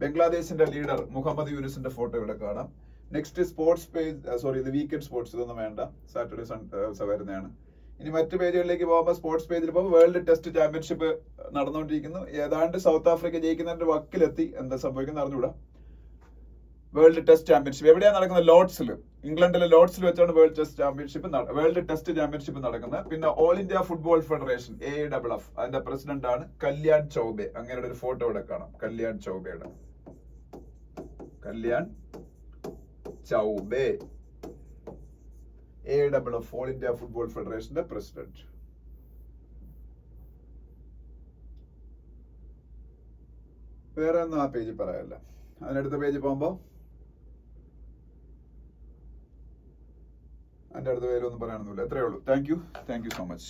ബംഗ്ലാദേശിന്റെ ലീഡർ മുഹമ്മദ് യൂനിസിന്റെ ഫോട്ടോ ഇവിടെ കാണാം. നെക്സ്റ്റ് സ്പോർട്സ് പേജ്, ഇത് വീക്കെൻഡ് സ്പോർട്സ്, ഇതൊന്നും വേണ്ട, സാറ്റർഡേ സൺഡേ വരുന്നതാണ്. ഇനി മറ്റു പേജുകളിലേക്ക് പോകുമ്പോൾ സ്പോർട്സ് പേജിൽ പോകുമ്പോൾ വേൾഡ് ടെസ്റ്റ് ചാമ്പ്യൻഷിപ്പ് നടന്നുകൊണ്ടിരിക്കുന്നു. ഏതാണ്ട് സൗത്ത് ആഫ്രിക്ക ജയിക്കുന്നതിന്റെ വക്കിലെത്തി. എന്താ സംഭവിക്കുന്നത് അറിഞ്ഞൂടാ. വേൾഡ് ടെസ്റ്റ് ചാമ്പ്യൻഷിപ്പ് എവിടെയാണ് നടക്കുന്നത്? ലോർഡ്സിൽ, ഇംഗ്ലണ്ടിലെ ലോർഡ്സിൽ വെച്ചാണ് വേൾഡ് ടെസ്റ്റ് ചാമ്പ്യൻഷിപ്പ് നടക്കുന്നത്. പിന്നെ all India football federation AFF, അതിന്റെ പ്രസിഡന്റ് ആണ് കല്യാൺ ചൗബെ. അങ്ങനെയുള്ള ഒരു ഫോട്ടോ ഇവിടെ കാണാം, Kalyan Chaubey. AFF, all India football ഫെഡറേഷന്റെ പ്രസിഡന്റ്. വേറെ ഒന്നും ആ പേജിൽ പറയാനില്ല. അതിനടുത്ത പേജിൽ പോകുമ്പോ അതിന്റെ അടുത്ത പേരൊന്നും പറയാനൊന്നുമില്ല. എത്രയേ ഉള്ളൂ. Thank you so much.